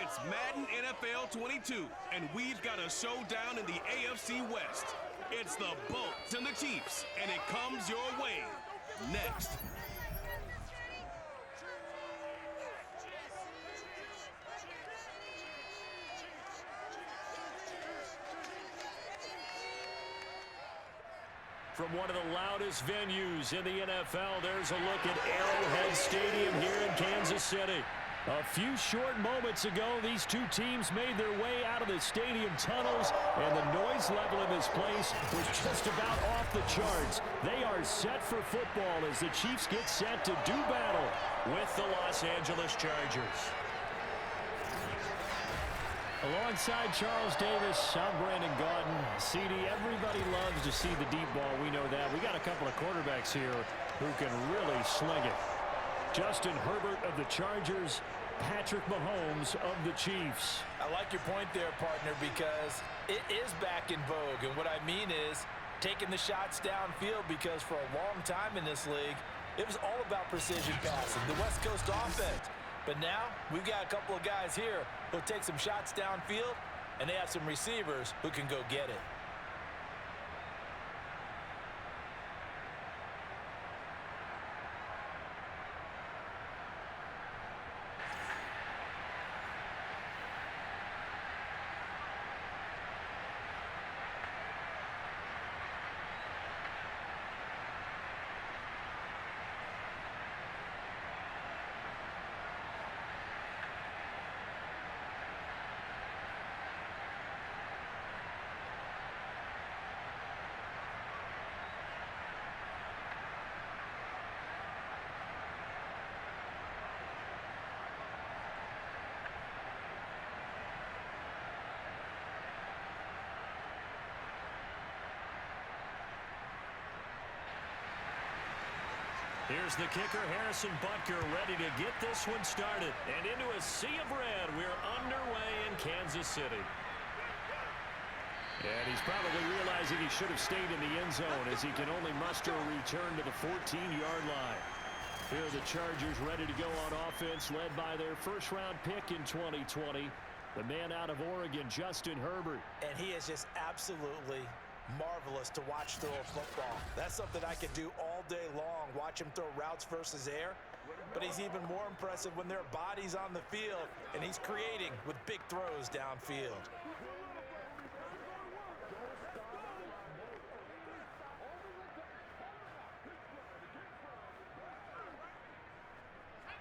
It's Madden NFL 22, and we've got a showdown in the AFC West. It's the Bolts and the Chiefs, and it comes your way next. From one of the loudest venues in the NFL, there's a look at Arrowhead Stadium here in Kansas City. A few short moments ago, these two teams made their way out of the stadium tunnels, and the noise level in this place was just about off the charts. They are set for football as the Chiefs get set to do battle with the Los Angeles Chargers. Alongside Charles Davis, I'm Brandon Gaudin. CD, everybody loves to see the deep ball. We know that. We got a couple of quarterbacks here who can really sling it. Justin Herbert of the Chargers, Patrick Mahomes of the Chiefs. I like your point there, partner, because it is back in vogue. And what I mean is taking the shots downfield, because for a long time in this league, it was all about precision passing, the West Coast offense. But now we've got a couple of guys here who'll take some shots downfield, and they have some receivers who can go get it. Here's the kicker, Harrison Butker, ready to get this one started. And into a sea of red, we're underway in Kansas City. And he's probably realizing he should have stayed in the end zone as he can only muster a return to the 14-yard line. Here are the Chargers ready to go on offense, led by their first-round pick in 2020, the man out of Oregon, Justin Herbert. And he is just absolutely marvelous to watch throw a football. That's something I could do all day long, watch him throw routes versus air. But he's even more impressive when there are bodies on the field and he's creating with big throws downfield.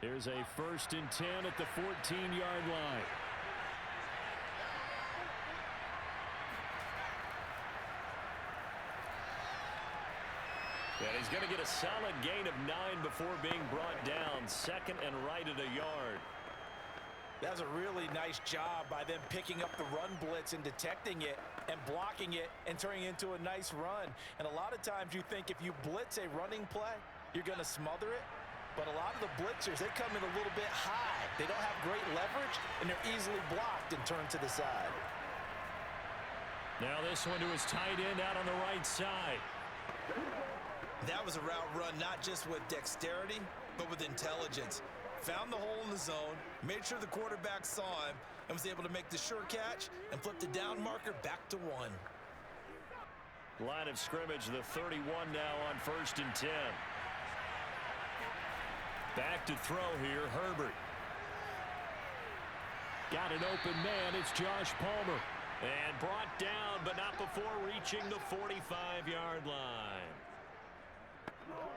Here's a 1st and 10 at the 14-yard line. And he's going to get a solid gain of 9 before being brought down. 2nd and right at a yard. That was a really nice job by them picking up the run blitz and detecting it and blocking it and turning it into a nice run. And a lot of times you think if you blitz a running play, you're going to smother it. But a lot of the blitzers, they come in a little bit high. They don't have great leverage, and they're easily blocked and turned to the side. Now this one to his tight end out on the right side. That was a route run not just with dexterity, but with intelligence. Found the hole in the zone, made sure the quarterback saw him, and was able to make the sure catch and flip the down marker back to 1. Line of scrimmage, the 31 now on 1st and 10. Back to throw here, Herbert. Got an open man, it's Josh Palmer. And brought down, but not before reaching the 45-yard line.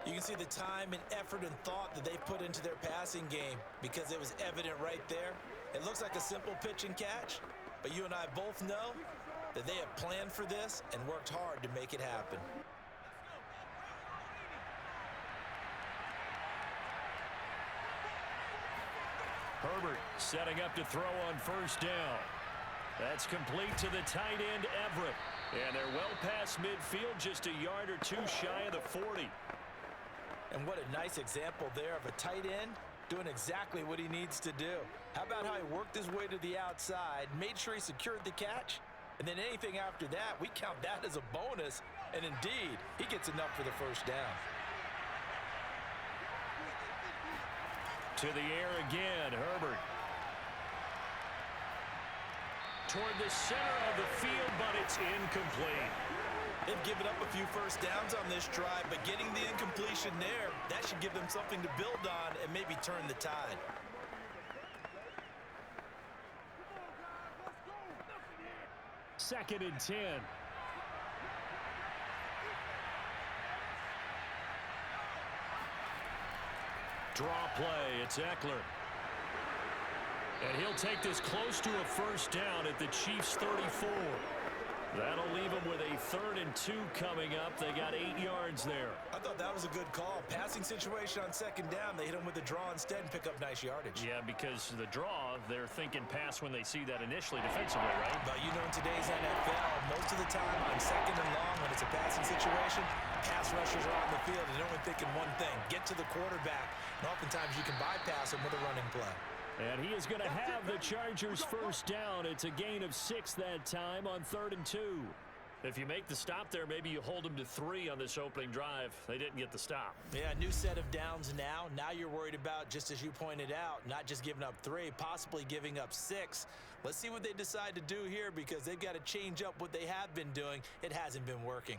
You can see the time and effort and thought that they put into their passing game because it was evident right there. It looks like a simple pitch and catch, but you and I both know that they have planned for this and worked hard to make it happen. Herbert setting up to throw on 1st down. That's complete to the tight end, Everett. And they're well past midfield, just a yard or two shy of the 40. And what a nice example there of a tight end doing exactly what he needs to do. How about how he worked his way to the outside, made sure he secured the catch, and then anything after that, we count that as a bonus. And indeed, he gets enough for the 1st down. To the air again, Herbert. toward the center of the field, but it's incomplete. They've given up a few first downs on this drive, but getting the incompletion there, that should give them something to build on and maybe turn the tide. Second and 10. Draw play, it's Eckler. And he'll take this close to a first down at the Chiefs' 34. That'll leave them with a 3rd and 2 coming up. They got 8 yards there. I thought that was a good call. Passing situation on second down. They hit him with the draw instead and pick up nice yardage. Yeah, because the draw, they're thinking pass when they see that initially defensively, right? But you know, in today's NFL, most of the time on second and long, when it's a passing situation, pass rushers are on the field and they're only thinking one thing: get to the quarterback. And oftentimes you can bypass him with a running play. And he is going to have the Chargers first down. It's a gain of 6 that time on 3rd and 2. If you make the stop there, maybe you hold them to 3 on this opening drive. They didn't get the stop. Yeah, new set of downs now. Now you're worried about, just as you pointed out, not just giving up 3, possibly giving up 6. Let's see what they decide to do here, because they've got to change up what they have been doing. It hasn't been working.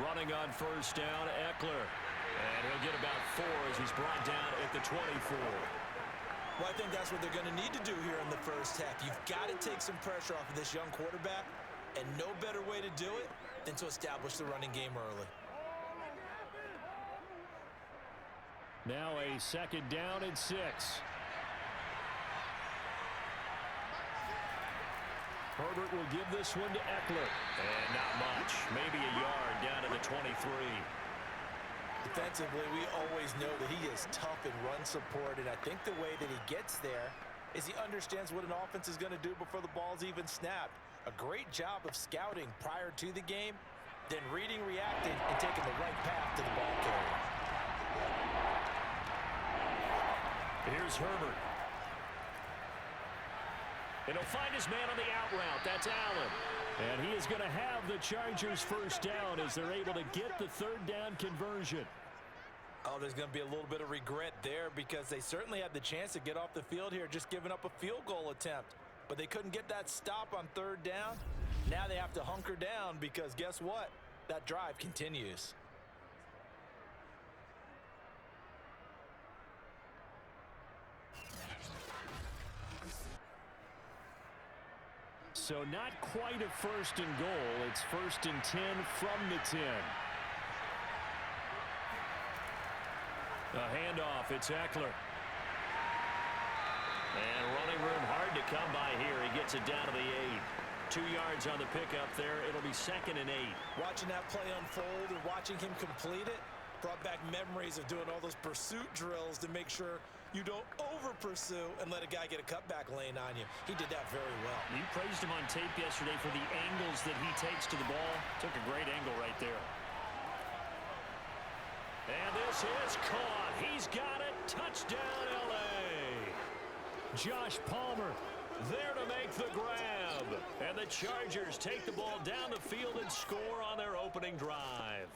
Running on first down, Eckler. And he'll get about 4 as he's brought down at the 24. Well, I think that's what they're going to need to do here in the first half. You've got to take some pressure off of this young quarterback, and no better way to do it than to establish the running game early. Now a 2nd down and 6. Herbert will give this one to Eckler. And not much. Maybe a yard down to the 23. Defensively, we always know that he is tough in run support, and I think the way that he gets there is he understands what an offense is going to do before the ball's even snapped. A great job of scouting prior to the game, then reading, reacting, and taking the right path to the ball carrier. Here's Herbert. And he'll find his man on the out route. That's Allen. And he is going to have the Chargers first down as they're able to get the 3rd down conversion. Oh, there's going to be a little bit of regret there, because they certainly had the chance to get off the field here, just giving up a field goal attempt. But they couldn't get that stop on 3rd down. Now they have to hunker down, because guess what? That drive continues. So not quite a 1st and goal. It's 1st and 10 from the 10. A handoff. It's Eckler. And running room hard to come by here. He gets it down to the 8. 2 yards on the pickup there. It'll be 2nd and 8. Watching that play unfold and watching him complete it brought back memories of doing all those pursuit drills to make sure you don't over-pursue and let a guy get a cutback lane on you. He did that very well. You praised him on tape yesterday for the angles that he takes to the ball. Took a great angle right there. And this is caught. He's got it. Touchdown, L.A. Josh Palmer there to make the grab. And the Chargers take the ball down the field and score on their opening drive.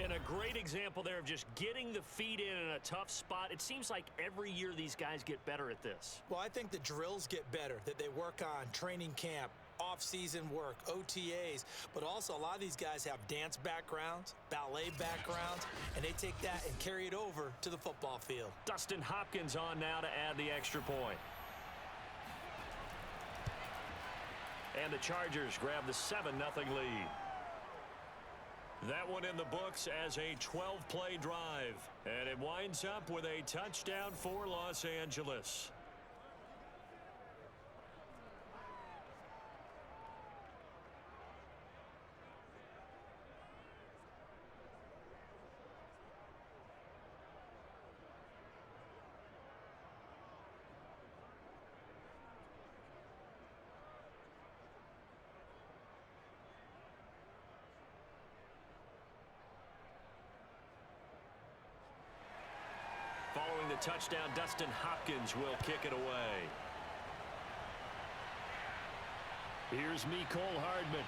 And a great example there of just getting the feet in a tough spot. It seems like every year these guys get better at this. Well, I think the drills get better that they work on, training camp, off-season work, OTAs, but also a lot of these guys have dance backgrounds, ballet backgrounds, and they take that and carry it over to the football field. Dustin Hopkins on now to add the extra point. And the Chargers grab the 7-0 lead. That one in the books as a 12-play drive. And it winds up with a touchdown for Los Angeles. Following the touchdown, Dustin Hopkins will kick it away. Here's Mecole Hardman.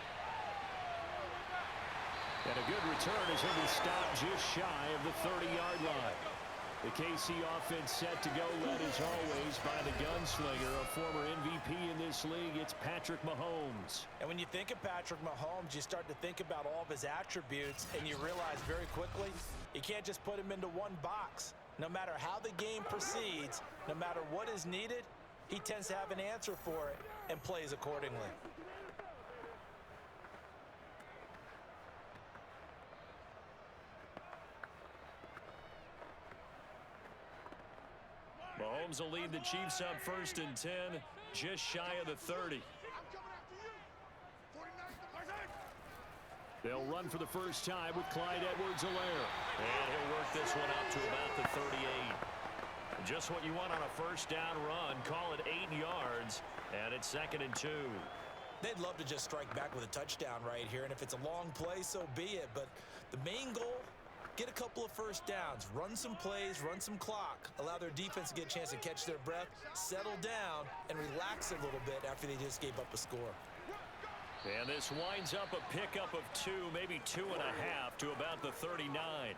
And a good return as he'll be stopped just shy of the 30-yard line. The KC offense set to go, led as always by the gunslinger, a former MVP in this league. It's Patrick Mahomes. And when you think of Patrick Mahomes, you start to think about all of his attributes, and you realize very quickly you can't just put him into one box. No matter how the game proceeds, no matter what is needed, he tends to have an answer for it and plays accordingly. Mahomes will lead the Chiefs up 1st and 10, just shy of the 30. They'll run for the first time with Clyde Edwards-Helaire. And he'll work this one out to about the 38. Just what you want on a first down run. Call it 8 yards, and it's 2nd and 2. They'd love to just strike back with a touchdown right here, and if it's a long play, so be it. But the main goal, get a couple of first downs, run some plays, run some clock, allow their defense to get a chance to catch their breath, settle down, and relax a little bit after they just gave up a score. And this winds up a pickup of 2, maybe 2.5 to about the 39.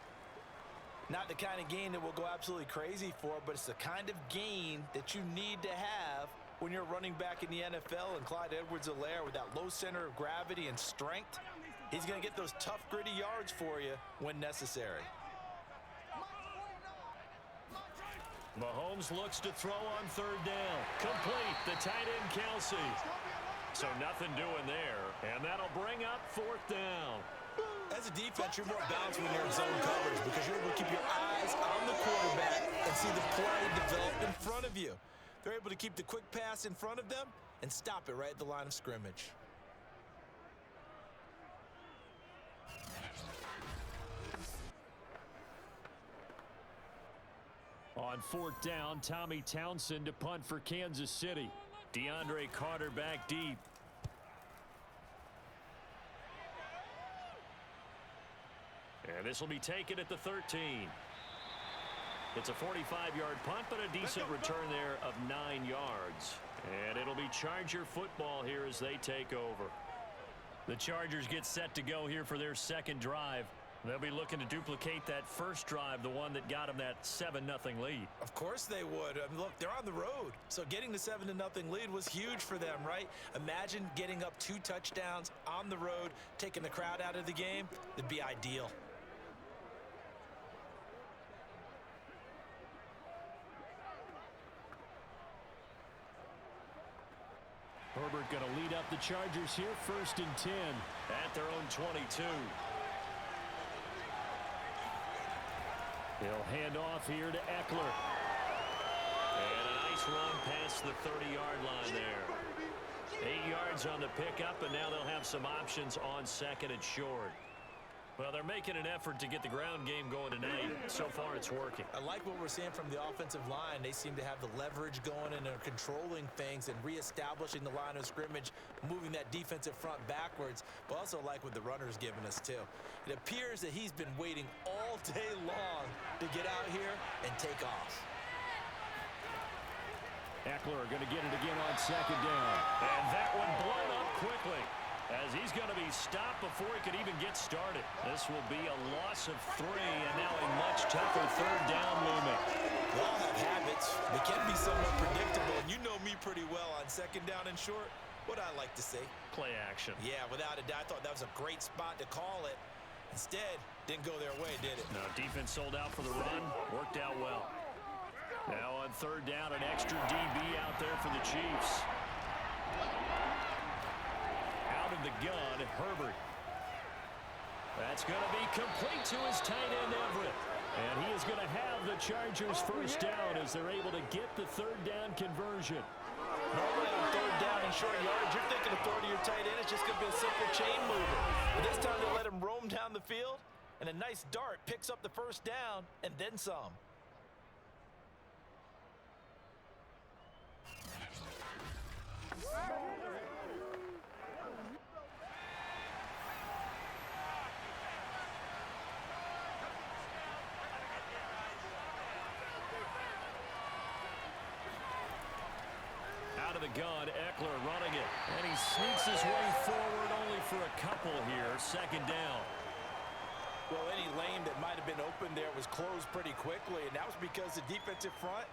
Not the kind of gain that we'll go absolutely crazy for, but it's the kind of gain that you need to have when you're running back in the NFL. And Clyde Edwards-Helaire, with that low center of gravity and strength, he's going to get those tough, gritty yards for you when necessary. Mahomes looks to throw on 3rd down. Complete, the tight end Kelsey. So nothing doing there, and that'll bring up 4th down. As a defense, you're more balanced when you're in zone coverage because you're able to keep your eyes on the quarterback and see the play develop in front of you. They're able to keep the quick pass in front of them and stop it right at the line of scrimmage. On 4th down, Tommy Townsend to punt for Kansas City. DeAndre Carter back deep. And this will be taken at the 13. It's a 45-yard punt, but a decent return there of 9 yards. And it'll be Charger football here as they take over. The Chargers get set to go here for their 2nd drive. They'll be looking to duplicate that first drive, the one that got them that 7-0 lead. Of course they would. I mean, look, they're on the road. So getting the 7-0 lead was huge for them, right? Imagine getting up 2 touchdowns on the road, taking the crowd out of the game. It'd be ideal. Herbert going to lead up the Chargers here, 1st and 10 at their own 22. He'll hand off here to Eckler. And a nice run past the 30-yard line there. 8 yards on the pickup, and now they'll have some options on 2nd and short. Well, they're making an effort to get the ground game going tonight. So far, it's working. I like what we're seeing from the offensive line. They seem to have the leverage going, and they're controlling things and reestablishing the line of scrimmage, moving that defensive front backwards. But also like what the runner's giving us, too. It appears that he's been waiting all day long to get out here and take off. Eckler going to get it again on 2nd down. And that one blown up quickly, as he's going to be stopped before he could even get started. This will be a loss of 3, and now a much tougher 3rd down looming. We all have habits. They can be somewhat predictable. You know me pretty well on 2nd down and short. What I like to see. Play action. Yeah, without a doubt. I thought that was a great spot to call it. Instead, didn't go their way, did it? No, defense sold out for the run. Worked out well. Now on 3rd down, an extra DB out there for the Chiefs. Out of the gun, Herbert. That's going to be complete to his tight end, Everett. And he is going to have the Chargers first down as they're able to get the 3rd down conversion. Normally on 3rd down and short yards, you're thinking of throwing to your tight end. It's just going to be a simple chain mover. But this time they let him roam down the field, and a nice dart picks up the first down and then some. Out of the gun. Eckler running it. And he sneaks his way forward only for a couple here. Second down. Well, any lane that might have been open there was closed pretty quickly, and that was because the defensive front,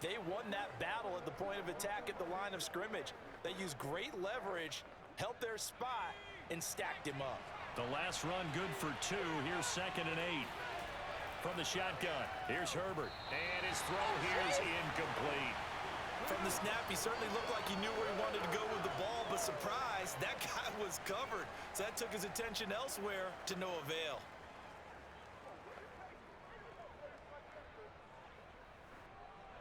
they won that battle at the point of attack at the line of scrimmage. They used great leverage, held their spot, and stacked him up. The last run good for 2. Here's 2nd and 8. From the shotgun, here's Herbert. And his throw here is incomplete. From the snap, he certainly looked like he knew where he wanted to go with the ball, but surprise, that guy was covered. So that took his attention elsewhere to no avail.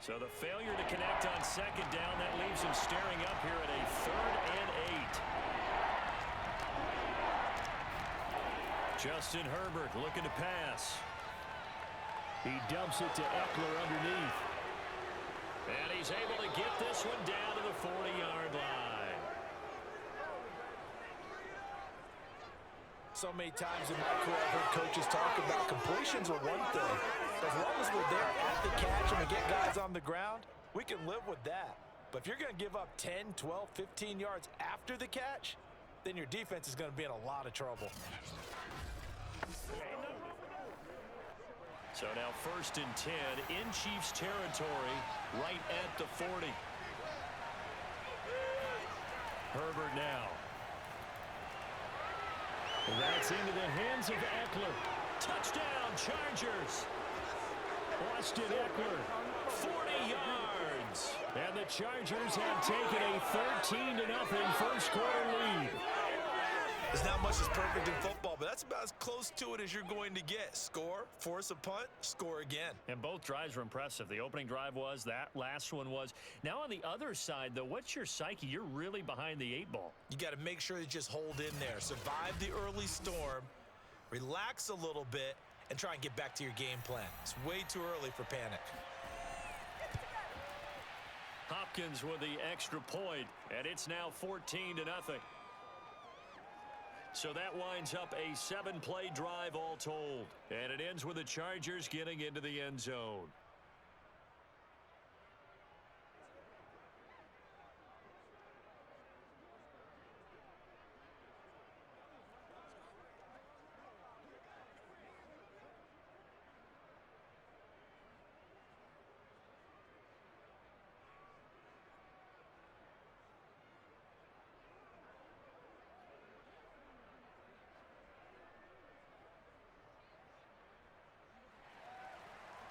So the failure to connect on 2nd down, that leaves him staring up here at a 3rd and 8. Justin Herbert looking to pass. He dumps it to Eckler underneath. And he's able to get this one down to the 40-yard line. So many times in my career, I've heard coaches talk about completions are one thing. As long as we're there at the catch and we get guys on the ground, we can live with that. But if you're going to give up 10, 12, 15 yards after the catch, then your defense is going to be in a lot of trouble. So now 1st and 10 in Chiefs territory, right at the 40. Herbert now. That's into the hands of Eckler. Touchdown, Chargers. Austin Eckler, 40 yards. And the Chargers have taken a 13-0 first quarter lead. There's not much that's perfect in football, but that's about as close to it as you're going to get. Score, force a punt, score again. And both drives were impressive. The opening drive was, that last one was. Now on the other side, though, what's your psyche? You're really behind the 8 ball. You got to make sure you just hold in there. Survive the early storm, relax a little bit, and try and get back to your game plan. It's way too early for panic. Hopkins with the extra point, and it's now 14-0. So that winds up a 7-play drive all told. And it ends with the Chargers getting into the end zone.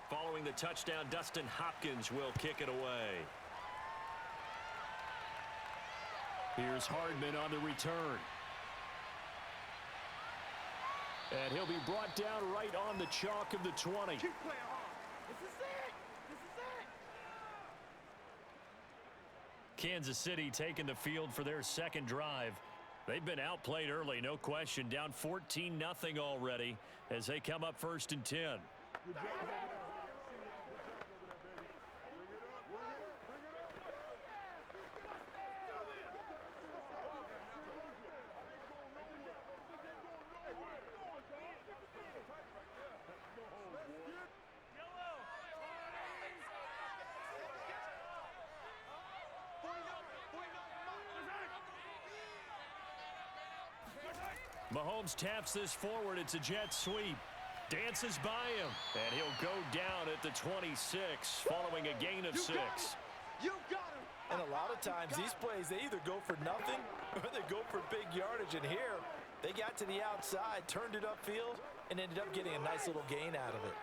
Following the touchdown, Dustin Hopkins will kick it away. Here's Hardman on the return. And he'll be brought down right on the chalk of the 20. Keep playing hard. This is it. This is it. Kansas City taking the field for their 2nd drive. They've been outplayed early, no question. Down 14-0 already as they come up 1st and 10. Mahomes taps this forward. It's a jet sweep. Dances by him. And he'll go down at the 26 following a gain of 6. You got him. And a lot of times these plays, they either go for nothing or they go for big yardage. And here, they got to the outside, turned it upfield, and ended up getting a nice little gain out of it.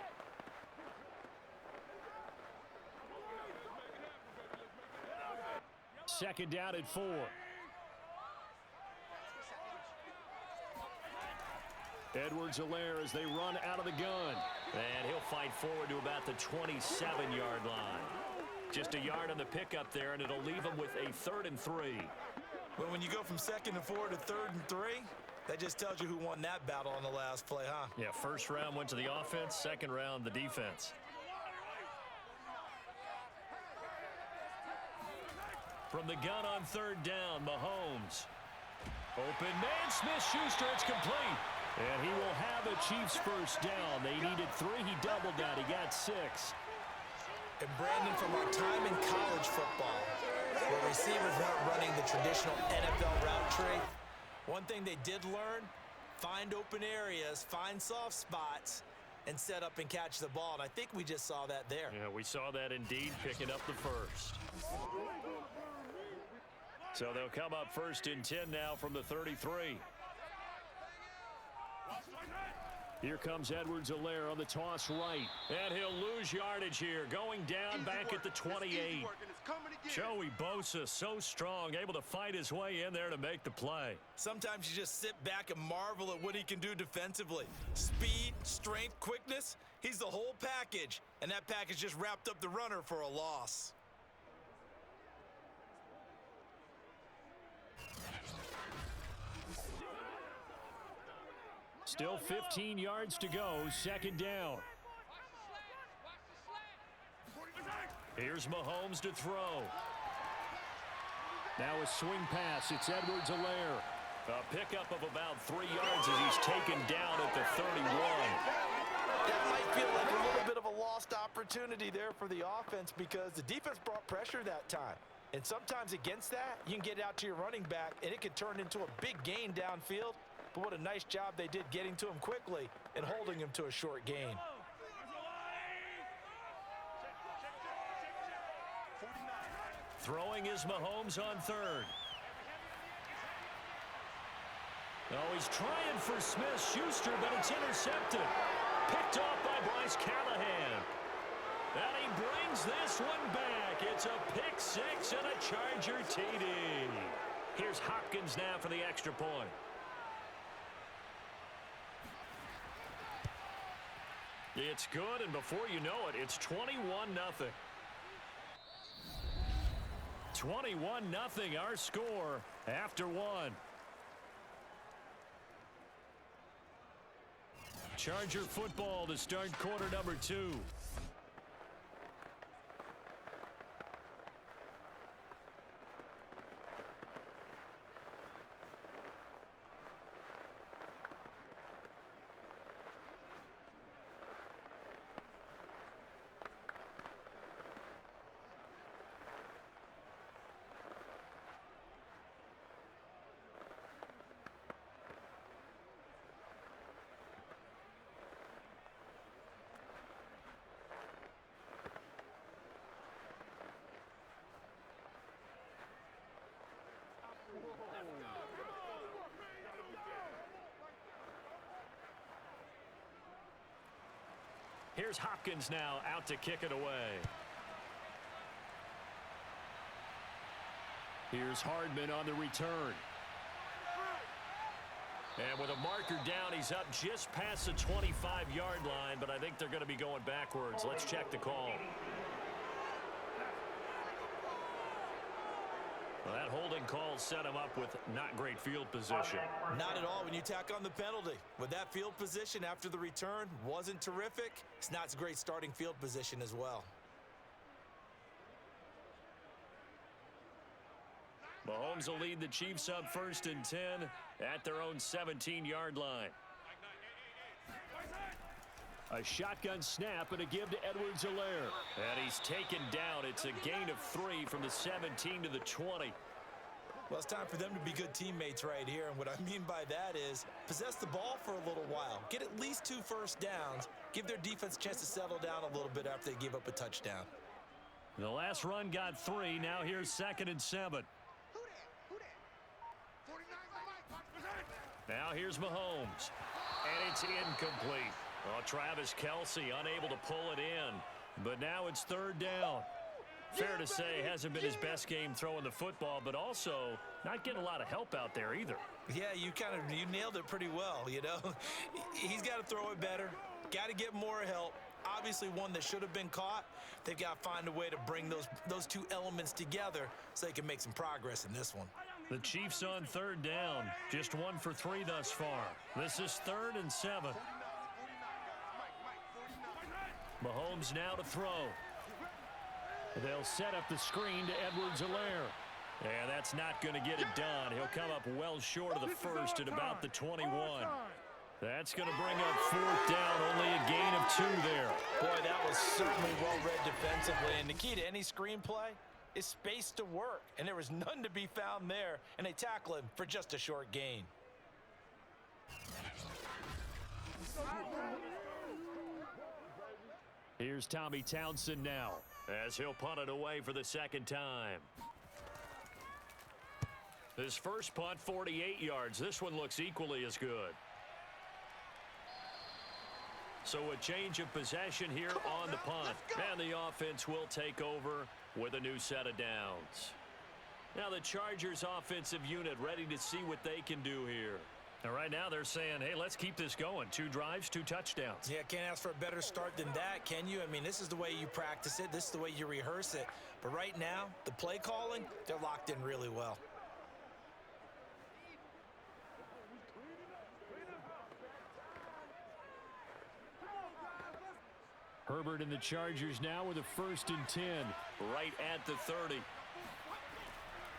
Second down at 4. Edwards-Helaire as they run out of the gun. And he'll fight forward to about the 27-yard line. Just a yard on the pickup there, and it'll leave him with a 3rd and 3. Well, when you go from 2nd and 4 to 3rd and 3, that just tells you who won that battle on the last play, huh? Yeah, first round went to the offense, second round the defense. From the gun on 3rd down, Mahomes. Open man, Smith-Schuster, it's complete. And he will have a Chiefs first down. They needed 3, he doubled that, he got 6. And Brandon, from our time in college football, where receivers weren't running the traditional NFL route tree, one thing they did learn, find open areas, find soft spots, and set up and catch the ball. And I think we just saw that there. Yeah, we saw that indeed, picking up the first. So they'll come up 1st and 10 now from the 33. Here comes Edwards-Helaire on the toss right. And he'll lose yardage here, going down back at the 28. Joey Bosa, so strong, able to fight his way in there to make the play. Sometimes you just sit back and marvel at what he can do defensively. Speed, strength, quickness, he's the whole package. And that package just wrapped up the runner for a loss. Still 15 yards to go, 2nd down. Here's Mahomes to throw. Now a swing pass. It's Edwards-Helaire. A pickup of about 3 yards as he's taken down at the 31. That might feel like a little bit of a lost opportunity there for the offense because the defense brought pressure that time. And sometimes against that, you can get it out to your running back, and it can turn into a big gain downfield. But what a nice job they did getting to him quickly and holding him to a short gain. Throwing is Mahomes on 3rd. Oh, he's trying for Smith-Schuster, but it's intercepted. Picked off by Bryce Callahan. And he brings this one back. It's a pick 6 and a Charger TD. Here's Hopkins now for the extra point. It's good, and before you know it, it's 21-0. 21-0 our score after 1. Charger football to start quarter number 2. Here's Hopkins now out to kick it away. Here's Hardman on the return. And with a marker down, he's up just past the 25-yard line, but I think they're going to be going backwards. Let's check the call. Well, that holding call set him up with not great field position. Not at all when you tack on the penalty. With that field position after the return wasn't terrific. It's not a great starting field position as well. Mahomes will lead the Chiefs up 1st and 10 at their own 17-yard line. A shotgun snap and a give to Edwards-Helaire. And he's taken down. It's a gain of 3 from the 17 to the 20. Well, it's time for them to be good teammates right here. And what I mean by that is possess the ball for a little while. Get at least 2 first downs. Give their defense a chance to settle down a little bit after they give up a touchdown. The last run got 3. Now here's 2nd and 7. Now here's Mahomes. And it's incomplete. Oh, Travis Kelce unable to pull it in. But now it's 3rd down. Fair to say, hasn't been his best game throwing the football, but also not getting a lot of help out there either. Yeah, you nailed it pretty well, you know. He's got to throw it better. Got to get more help. Obviously one that should have been caught. They've got to find a way to bring those two elements together so they can make some progress in this one. The Chiefs on 3rd down. Just 1 for 3 thus far. This is 3rd and 7. Mahomes now to throw. They'll set up the screen to Edwards-Helaire. And that's not going to get it done. He'll come up well short of the first at about the 21. That's going to bring up 4th down. Only a gain of 2 there. Boy, that was certainly well-read defensively, and the key to any screenplay is space to work, and there was none to be found there, and they tackle him for just a short gain. Here's Tommy Townsend now, as he'll punt it away for the second time. His first punt, 48 yards. This one looks equally as good. So a change of possession here on the punt. And the offense will take over with a new set of downs. Now the Chargers offensive unit ready to see what they can do here. And right now they're saying, hey, let's keep this going. 2 drives, 2 touchdowns. Yeah, can't ask for a better start than that, can you? I mean, this is the way you practice it. This is the way you rehearse it. But right now, the play calling, they're locked in really well. Herbert and the Chargers now with a 1st and 10. Right at the 30.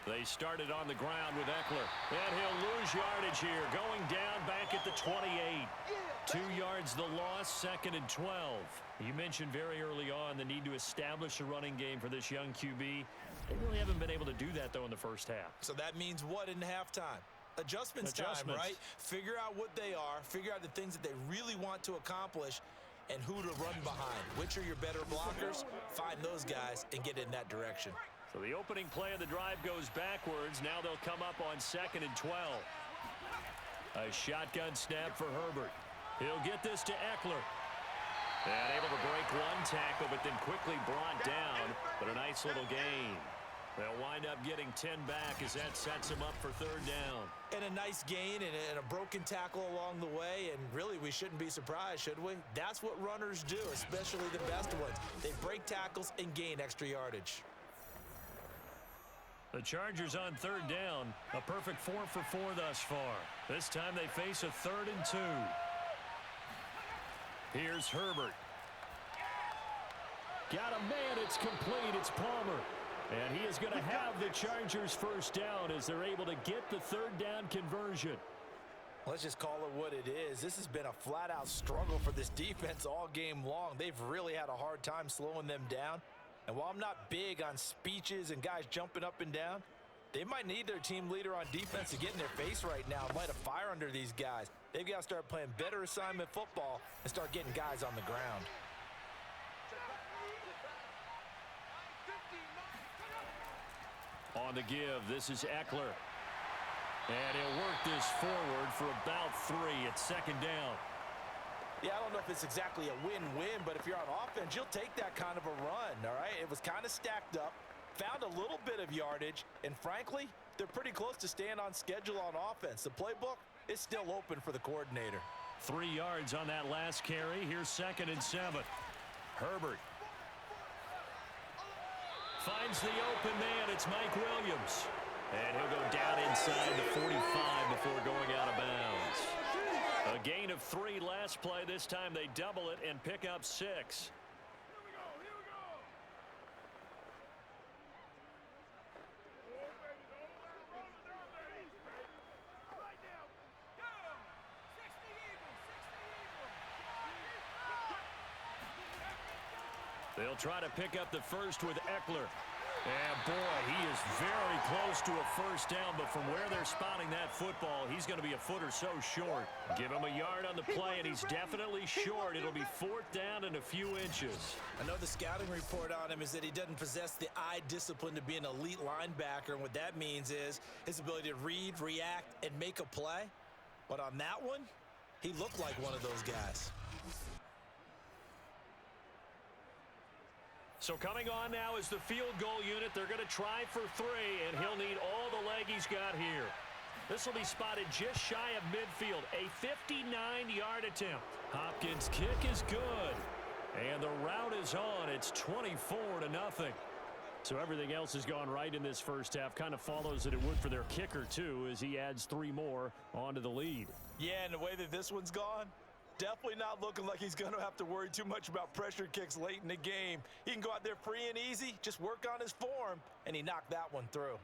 They started on the ground with Eckler. And he'll lose yardage here. Going down back at the 28. 2 yards the loss, 2nd and 12. You mentioned very early on the need to establish a running game for this young QB. They really haven't been able to do that, though, in the first half. So that means what in halftime? Adjustments time, right? Figure out what they are. Figure out the things that they really want to accomplish and who to run behind. Which are your better blockers? Find those guys and get in that direction. So the opening play of the drive goes backwards. Now they'll come up on 2nd and 12. A shotgun snap for Herbert. He'll get this to Eckler. And able to break one tackle, but then quickly brought down. But a nice little gain. They'll wind up getting 10 back as that sets them up for 3rd down. And a nice gain and a broken tackle along the way. And really, we shouldn't be surprised, should we? That's what runners do, especially the best ones. They break tackles and gain extra yardage. The Chargers on 3rd down. A perfect 4 for 4 thus far. This time they face a 3rd and 2. Here's Herbert. Got a man. It's complete. It's Palmer. And he is going to have the Chargers 1st down as they're able to get the 3rd down conversion. Let's just call it what it is. This has been a flat-out struggle for this defense all game long. They've really had a hard time slowing them down. And while I'm not big on speeches and guys jumping up and down, they might need their team leader on defense to get in their face right now and light a fire under these guys. They've got to start playing better assignment football and start getting guys on the ground. On the give, this is Eckler. And he'll work this forward for about 3 at 2nd down. Yeah, I don't know if it's exactly a win-win, but if you're on offense, you'll take that kind of a run, all right? It was kind of stacked up, found a little bit of yardage, and frankly, they're pretty close to staying on schedule on offense. The playbook is still open for the coordinator. 3 yards on that last carry. Here's 2nd and 7. Herbert finds the open man. It's Mike Williams. And he'll go down inside the 45 before going out of bounds. A gain of 3 last play. This time they double it and pick up 6. They'll try to pick up the 1st with Eckler. And boy, he is very close to a 1st down, but from where they're spotting that football, he's going to be a foot or so short. Give him a yard on the play, and he's definitely short. It'll be 4th down and a few inches. I know the scouting report on him is that he doesn't possess the eye discipline to be an elite linebacker, and what that means is his ability to read, react, and make a play. But on that one, he looked like one of those guys. So coming on now is the field goal unit. They're going to try for 3, and he'll need all the leg he's got here. This will be spotted just shy of midfield. A 59-yard attempt. Hopkins' kick is good. And the route is on. It's 24-0. So everything else has gone right in this first half. Kind of follows that it would for their kicker, too, as he adds 3 more onto the lead. Yeah, and the way that this one's gone, definitely not looking like he's going to have to worry too much about pressure kicks late in the game. He can go out there free and easy, just work on his form, and he knocked that one through.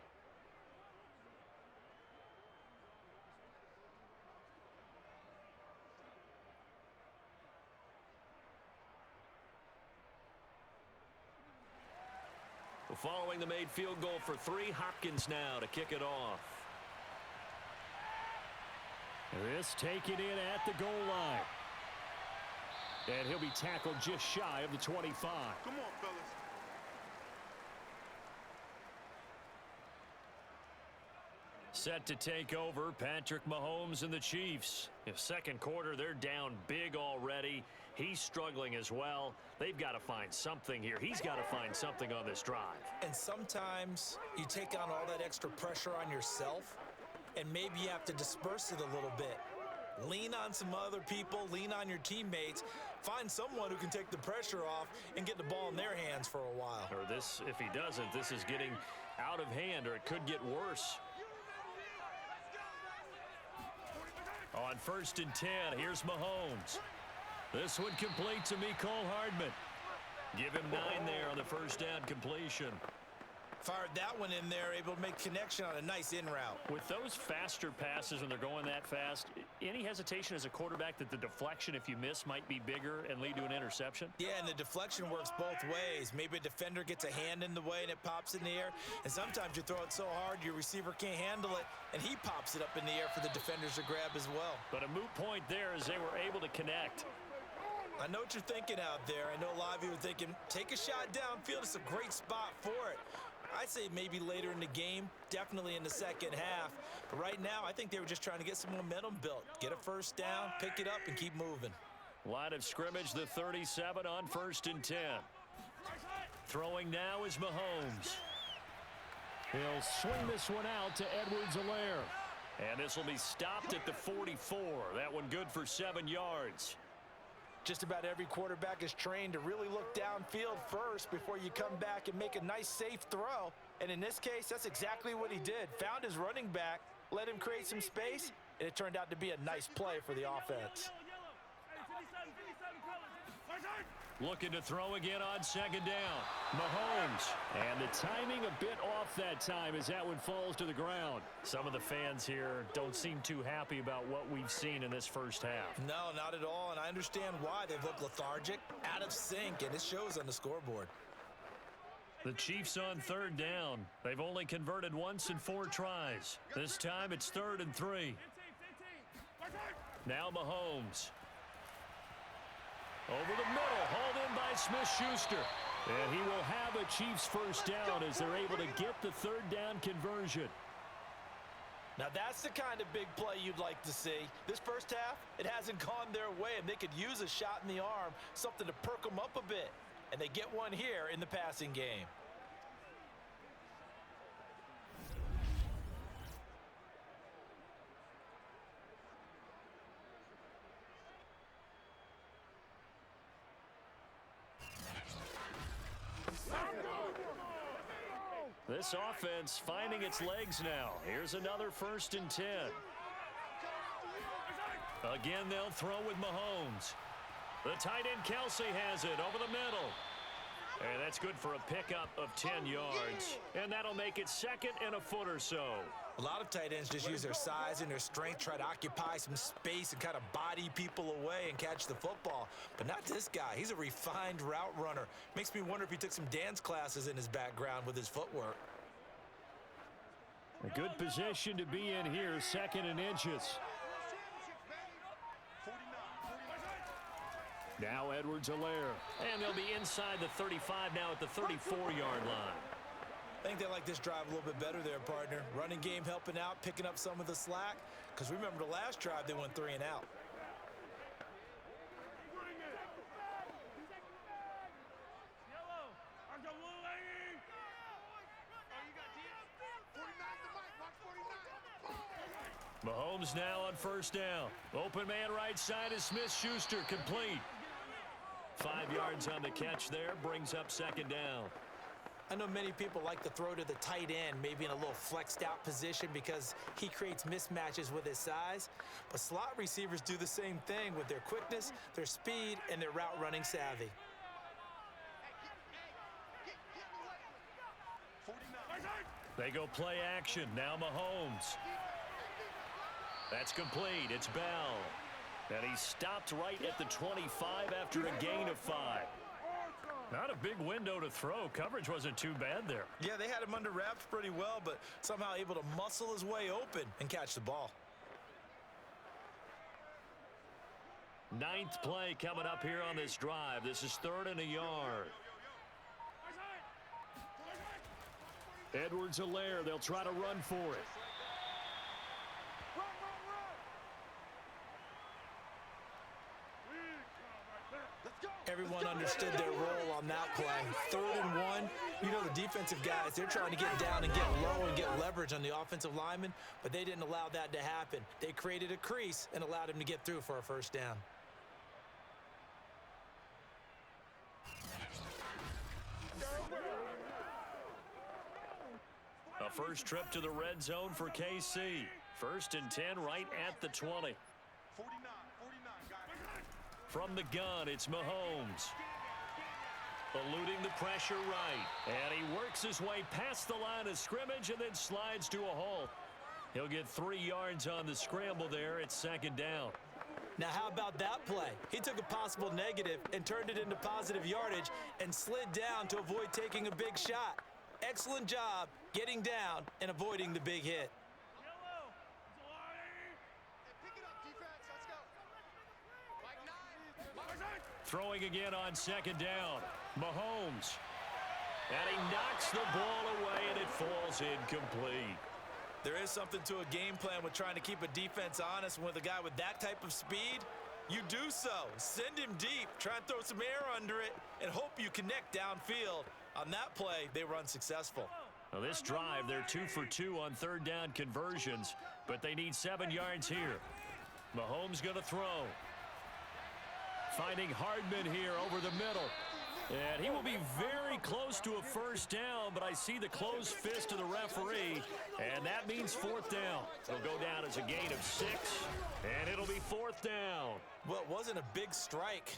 following the made field goal for 3, Hopkins now to kick it off. This taken in at the goal line. And he'll be tackled just shy of the 25. Come on, fellas. Set to take over, Patrick Mahomes and the Chiefs. In the second quarter, they're down big already. He's struggling as well. They've got to find something here. He's got to find something on this drive. And sometimes you take on all that extra pressure on yourself, and maybe you have to disperse it a little bit. Lean on some other people, lean on your teammates, find someone who can take the pressure off and get the ball in their hands for a while. Or this, if he doesn't, this is getting out of hand, or it could get worse. On 1st and 10, here's Mahomes. This one complete to Mecole Hardman. Give him 9 there on the first down completion. Fired that one in there, able to make connection on a nice in route. With those faster passes when they're going that fast, any hesitation as a quarterback that the deflection, if you miss, might be bigger and lead to an interception? Yeah, and the deflection works both ways. Maybe a defender gets a hand in the way and it pops in the air, and sometimes you throw it so hard your receiver can't handle it, and he pops it up in the air for the defenders to grab as well. But a moot point there as they were able to connect. I know what you're thinking out there. I know a lot of you are thinking, take a shot downfield. It's a great spot for it. I'd say maybe later in the game, definitely in the second half. But right now, I think they were just trying to get some momentum built. Get a first down, pick it up, and keep moving. Line of scrimmage, the 37 on 1st and 10. Throwing now is Mahomes. He'll swing this one out to Edwards-Helaire. And this will be stopped at the 44. That one good for 7 yards. Just about every quarterback is trained to really look downfield first before you come back and make a nice, safe throw. And in this case, that's exactly what he did. Found his running back, let him create some space, and it turned out to be a nice play for the offense. Looking to throw again on 2nd down. Mahomes. And the timing a bit off that time as that one falls to the ground. Some of the fans here don't seem too happy about what we've seen in this first half. No, not at all, and I understand why. They've looked lethargic, out of sync, and it shows on the scoreboard. The Chiefs on 3rd down. They've only converted once in 4 tries. This time it's 3rd and 3. Now Mahomes. Over the middle, hauled in by Smith-Schuster. And he will have a Chiefs first down as they're able to get the 3rd down conversion. Now that's the kind of big play you'd like to see. This first half, it hasn't gone their way, and they could use a shot in the arm, something to perk them up a bit. And they get one here in the passing game. This offense finding its legs now. Here's another 1st and 10. Again, they'll throw with Mahomes. The tight end Kelsey has it over the middle. And that's good for a pickup of 10 yards. And that'll make it 2nd and a foot or so. A lot of tight ends just use their size and their strength, try to occupy some space and kind of body people away and catch the football. But not this guy. He's a refined route runner. Makes me wonder if he took some dance classes in his background with his footwork. A good position to be in here, 2nd and inches. Now Edwards-Helaire. And they'll be inside the 35 now at the 34-yard line. I think they like this drive a little bit better there, partner. Running game helping out, picking up some of the slack. Because remember the last drive, they went 3 and out. Mahomes now on 1st down. Open man right side is Smith-Schuster, complete. 5 yards on the catch there, brings up 2nd down. I know many people like to throw to the tight end, maybe in a little flexed out position because he creates mismatches with his size. But slot receivers do the same thing with their quickness, their speed, and their route running savvy. They go play action. Now Mahomes. That's complete. It's Bell. And he stopped right at the 25 after a gain of 5. Now Not a big window to throw. Coverage wasn't too bad there. Yeah, they had him under wraps pretty well, but somehow able to muscle his way open and catch the ball. Ninth play coming up here on this drive. This is 3rd and a yard. Edwards-Helaire, they'll try to run for it. Everyone understood their role on that play. 3rd and 1. You know the defensive guys, they're trying to get down and get low and get leverage on the offensive lineman, but they didn't allow that to happen. They created a crease and allowed him to get through for a first down. A first trip to the red zone for KC. 1st and 10 right at the 20. 49, guys. From the gun, it's Mahomes. Eluding the pressure right. And he works his way past the line of scrimmage and then slides to a halt. He'll get 3 yards on the scramble there. It's 2nd down. Now, how about that play? He took a possible negative and turned it into positive yardage and slid down to avoid taking a big shot. Excellent job getting down and avoiding the big hit. Throwing again on 2nd down. Mahomes. And he knocks the ball away, and it falls incomplete. There is something to a game plan with trying to keep a defense honest. With a guy with that type of speed, you do so. Send him deep, try and throw some air under it, and hope you connect downfield. On that play, they were unsuccessful. Well, this drive, they're 2 for 2 on 3rd down conversions, but they need 7 yards here. Mahomes going to throw. Finding Hardman here over the middle. And he will be very close to a first down, but I see the closed fist of the referee, and that means 4th down. It'll go down as a gain of 6, and it'll be 4th down. Well, it wasn't a big strike,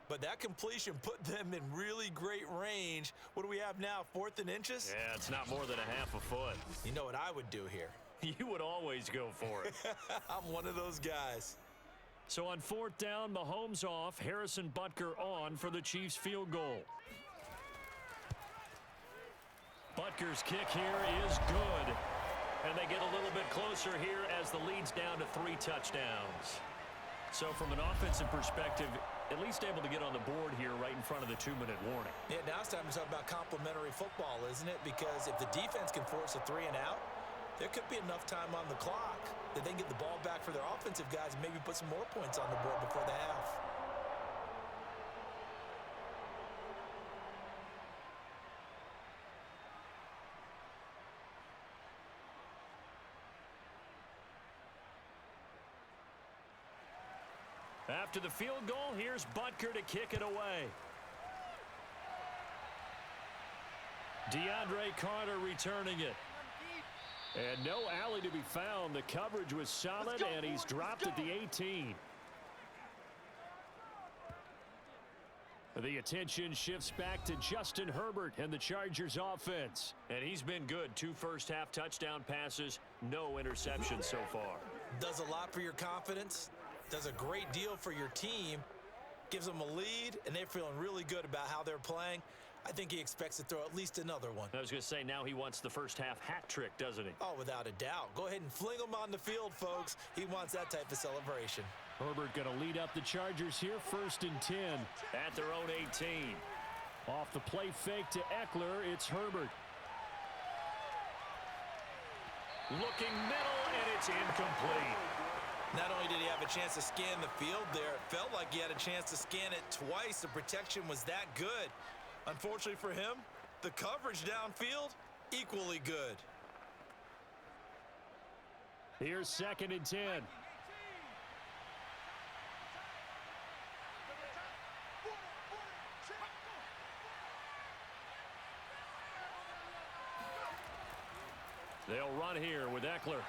but that completion put them in really great range. What do we have now, 4th and inches? Yeah, it's not more than a half a foot. You know what I would do here? You would always go for it. I'm one of those guys. So on 4th down, Mahomes off, Harrison Butker on for the Chiefs field goal. Butker's kick here is good. And they get a little bit closer here as the lead's down to 3 touchdowns. So from an offensive perspective, at least able to get on the board here right in front of the 2-minute warning. Yeah, now it's time to talk about complementary football, isn't it? Because if the defense can force a 3 and out, there could be enough time on the clock that they can get the ball back for their offensive guys and maybe put some more points on the board before the half. After the field goal, here's Butker to kick it away. DeAndre Carter returning it. And no alley to be found. The coverage was solid, and he's dropped at the 18. The attention shifts back to Justin Herbert and the Chargers offense. And he's been good. 2 first-half touchdown passes, no interceptions so far. Does a lot for your confidence. Does a great deal for your team. Gives them a lead, and they're feeling really good about how they're playing. I think he expects to throw at least another one. I was going to say, now he wants the first-half hat trick, doesn't he? Oh, without a doubt. Go ahead and fling him on the field, folks. He wants that type of celebration. Herbert going to lead up the Chargers here, 1st and 10 at their own 18. Off the play fake to Eckler, it's Herbert. Looking middle, and it's incomplete. Not only did he have a chance to scan the field there, it felt like he had a chance to scan it twice. The protection was that good. Unfortunately for him, the coverage downfield, equally good. Here's 2nd and 10. They'll run here with Eckler.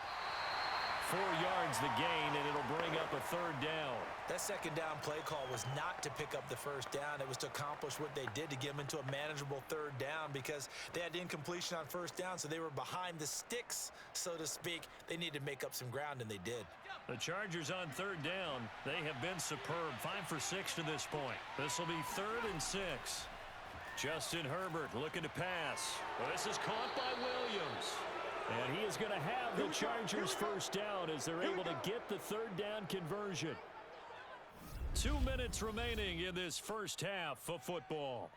4 yards the gain, and it'll bring up a 3rd down. That 2nd down play call was not to pick up the first down. It was to accomplish what they did to get them into a manageable 3rd down because they had incompletion on first down, so they were behind the sticks, so to speak. They needed to make up some ground, and they did. The Chargers on 3rd down, they have been superb. 5 for 6 to this point. This will be 3rd and 6. Justin Herbert looking to pass. Well, this is caught by Williams. And he is going to have the Chargers first down as they're able to get the third down conversion. 2 minutes remaining in this first half of football.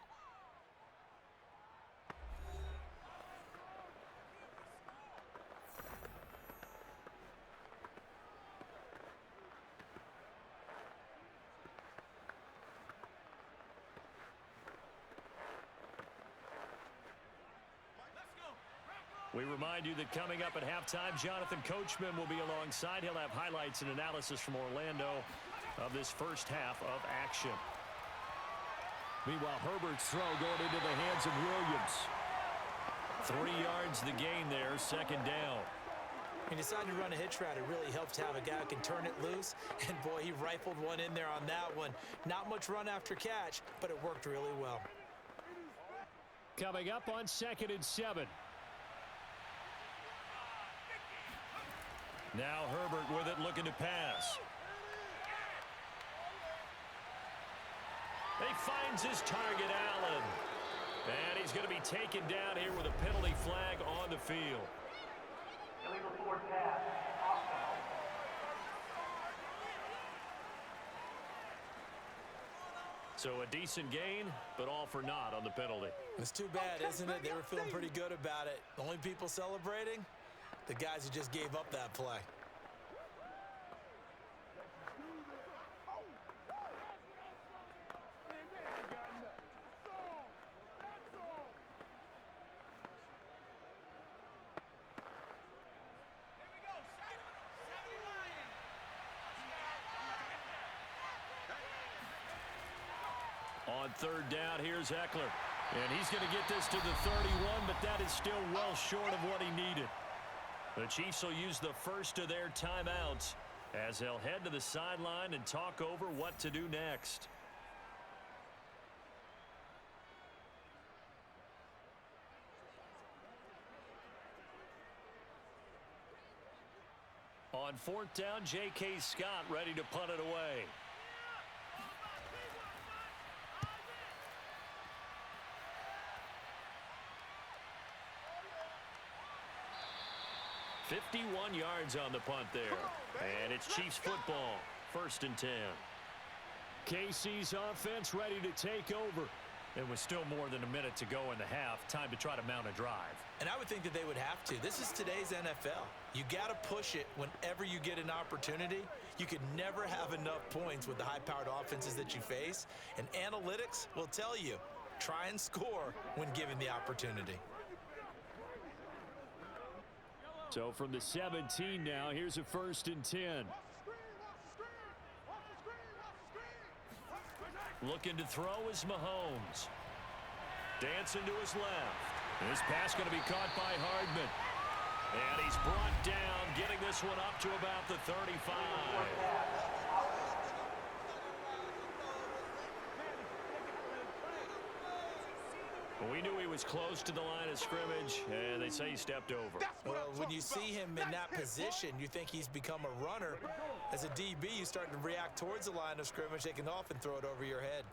We remind you that coming up at halftime, Jonathan Coachman will be alongside. He'll have highlights and analysis from Orlando of this first half of action. Meanwhile, Herbert's throw going into the hands of Williams. 3 yards the gain there, second down. He decided to run a hitch route. It really helps to have a guy who can turn it loose. And, boy, he rifled one in there on that one. Not much run after catch, but it worked really well. Coming up on 2nd and 7. Now Herbert with it, looking to pass. He finds his target, Allen. And he's going to be taken down here with a penalty flag on the field. So a decent gain, but all for naught on the penalty. It's too bad, isn't it? They were feeling pretty good about it. The only people celebrating? The guys who just gave up that play. On third down, here's Eckler. And he's going to get this to the 31, but that is still well short of what he needed. The Chiefs will use the first of their timeouts as they'll head to the sideline and talk over what to do next. On 4th down, J.K. Scott ready to punt it away. .51 yards on the punt there. And it's Chiefs football. 1st and 10. KC's offense ready to take over. And with still more than a minute to go in the half, time to try to mount a drive. And I would think that they would have to. This is today's NFL. You got to push it whenever you get an opportunity. You could never have enough points with the high-powered offenses that you face. And analytics will tell you, try and score when given the opportunity. So from the 17 now, here's a 1st and 10. Looking to throw is Mahomes. Dancing to his left. This pass going to be caught by Hardman. And he's brought down, getting this one up to about the 35. We knew he was close to the line of scrimmage, and they say he stepped over. Well, when you see him in that position, you think he's become a runner. As a DB, you start to react towards the line of scrimmage. They can often throw it over your head.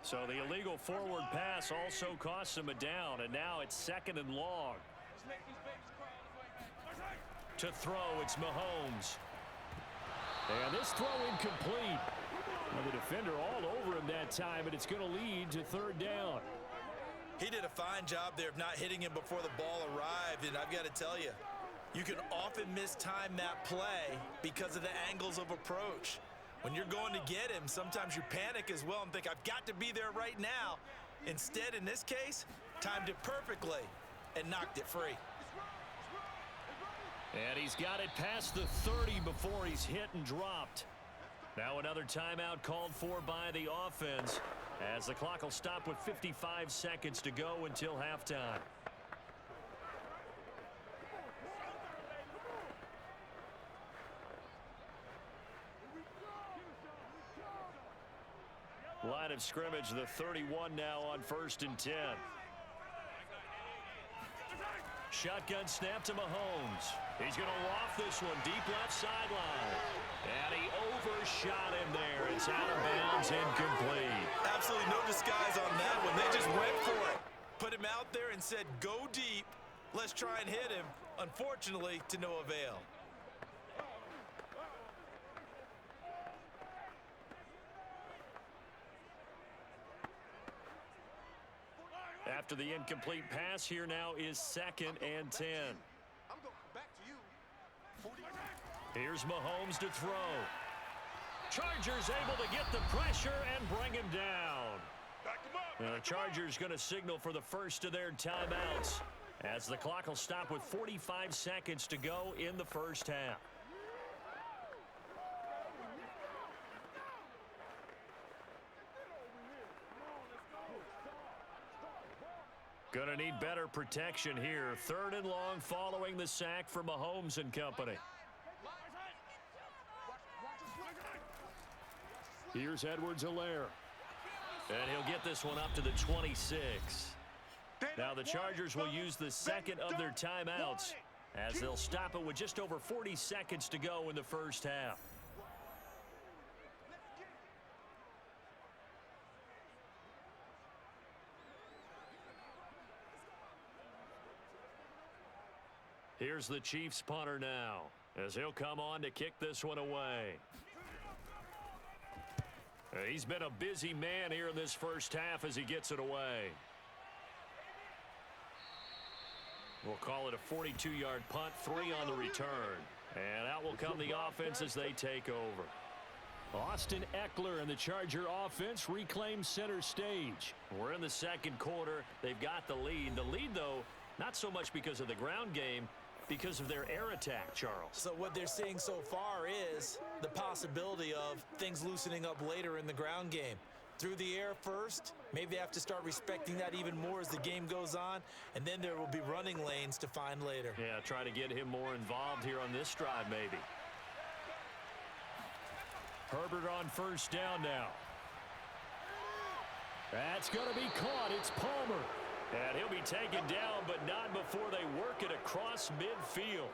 So the illegal forward pass also costs him a down, and now it's 2nd and long. To throw, it's Mahomes. And this throw incomplete. Well, the defender all over him that time, and it's going to lead to 3rd down. He did a fine job there of not hitting him before the ball arrived, and I've got to tell you, you can often mistime that play because of the angles of approach. When you're going to get him, sometimes you panic as well and think, I've got to be there right now. Instead, in this case, timed it perfectly and knocked it free. And he's got it past the 30 before he's hit and dropped. Now another timeout called for by the offense as the clock will stop with 55 seconds to go until halftime. Line of scrimmage, the 31 now on 1st and 10. shotgun snap to Mahomes. He's going to loft this one deep left sideline. And he overshot him there. It's out of bounds, incomplete. Absolutely no disguise on that one. They just went for it. Put him out there and said, go deep. Let's try and hit him. Unfortunately, to no avail. After the incomplete pass, here now is 2nd and 10. I'm going back to you. 40. Here's Mahomes to throw. Chargers able to get the pressure and bring him down. Back him up. And the Chargers going to signal for the first of their timeouts, as the clock will stop with 45 seconds to go in the first half. Going to need better protection here. 3rd and long following the sack for Mahomes and company. Here's Edwards-Helaire. And he'll get this one up to the 26. Now the Chargers will use the second of their timeouts, as they'll stop it with just over 40 seconds to go in the first half. Here's the Chiefs punter now, as he'll come on to kick this one away. He's been a busy man here in this first half as he gets it away. We'll call it a 42-yard punt, 3 on the return. And out will come the offense as they take over. Austin Eckler and the Charger offense reclaim center stage. We're in the second quarter. They've got the lead. The lead, though, not so much because of the ground game, because of their air attack, Charles. So what they're seeing so far is the possibility of things loosening up later in the ground game. Through the air first, maybe they have to start respecting that even more as the game goes on, and then there will be running lanes to find later. Yeah, try to get him more involved here on this drive, maybe. Herbert on first down now. That's going to be caught. It's Palmer. And he'll be taken down, but not before they work it across midfield.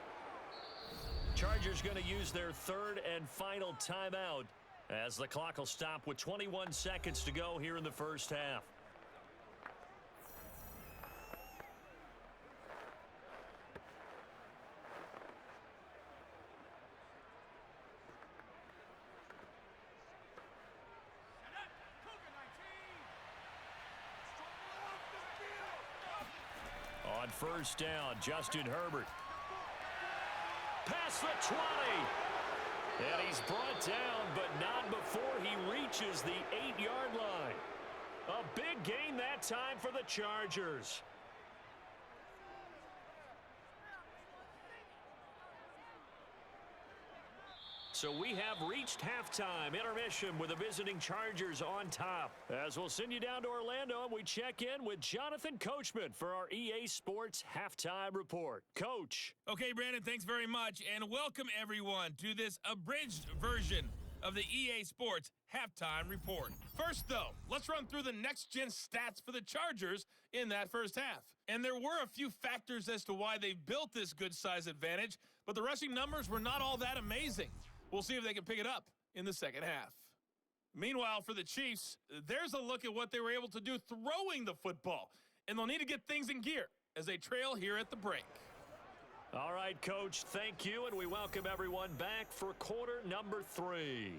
Chargers going to use their 3rd and final timeout, as the clock will stop with 21 seconds to go here in the first half. On first down, Justin Herbert. Past the 20. And he's brought down, but not before he reaches the 8-yard line. A big gain that time for the Chargers. So we have reached halftime. Intermission with the visiting Chargers on top. As we'll send you down to Orlando, and we check in with Jonathan Coachman for our EA Sports Halftime Report. Coach. Okay, Brandon, thanks very much, and welcome everyone to this abridged version of the EA Sports Halftime Report. First, though, let's run through the next-gen stats for the Chargers in that first half. And there were a few factors as to why they built this good-size advantage, but the rushing numbers were not all that amazing. We'll see if they can pick it up in the second half. Meanwhile, for the Chiefs, there's a look at what they were able to do throwing the football, and they'll need to get things in gear as they trail here at the break. All right, Coach, thank you, and we welcome everyone back for quarter number 3.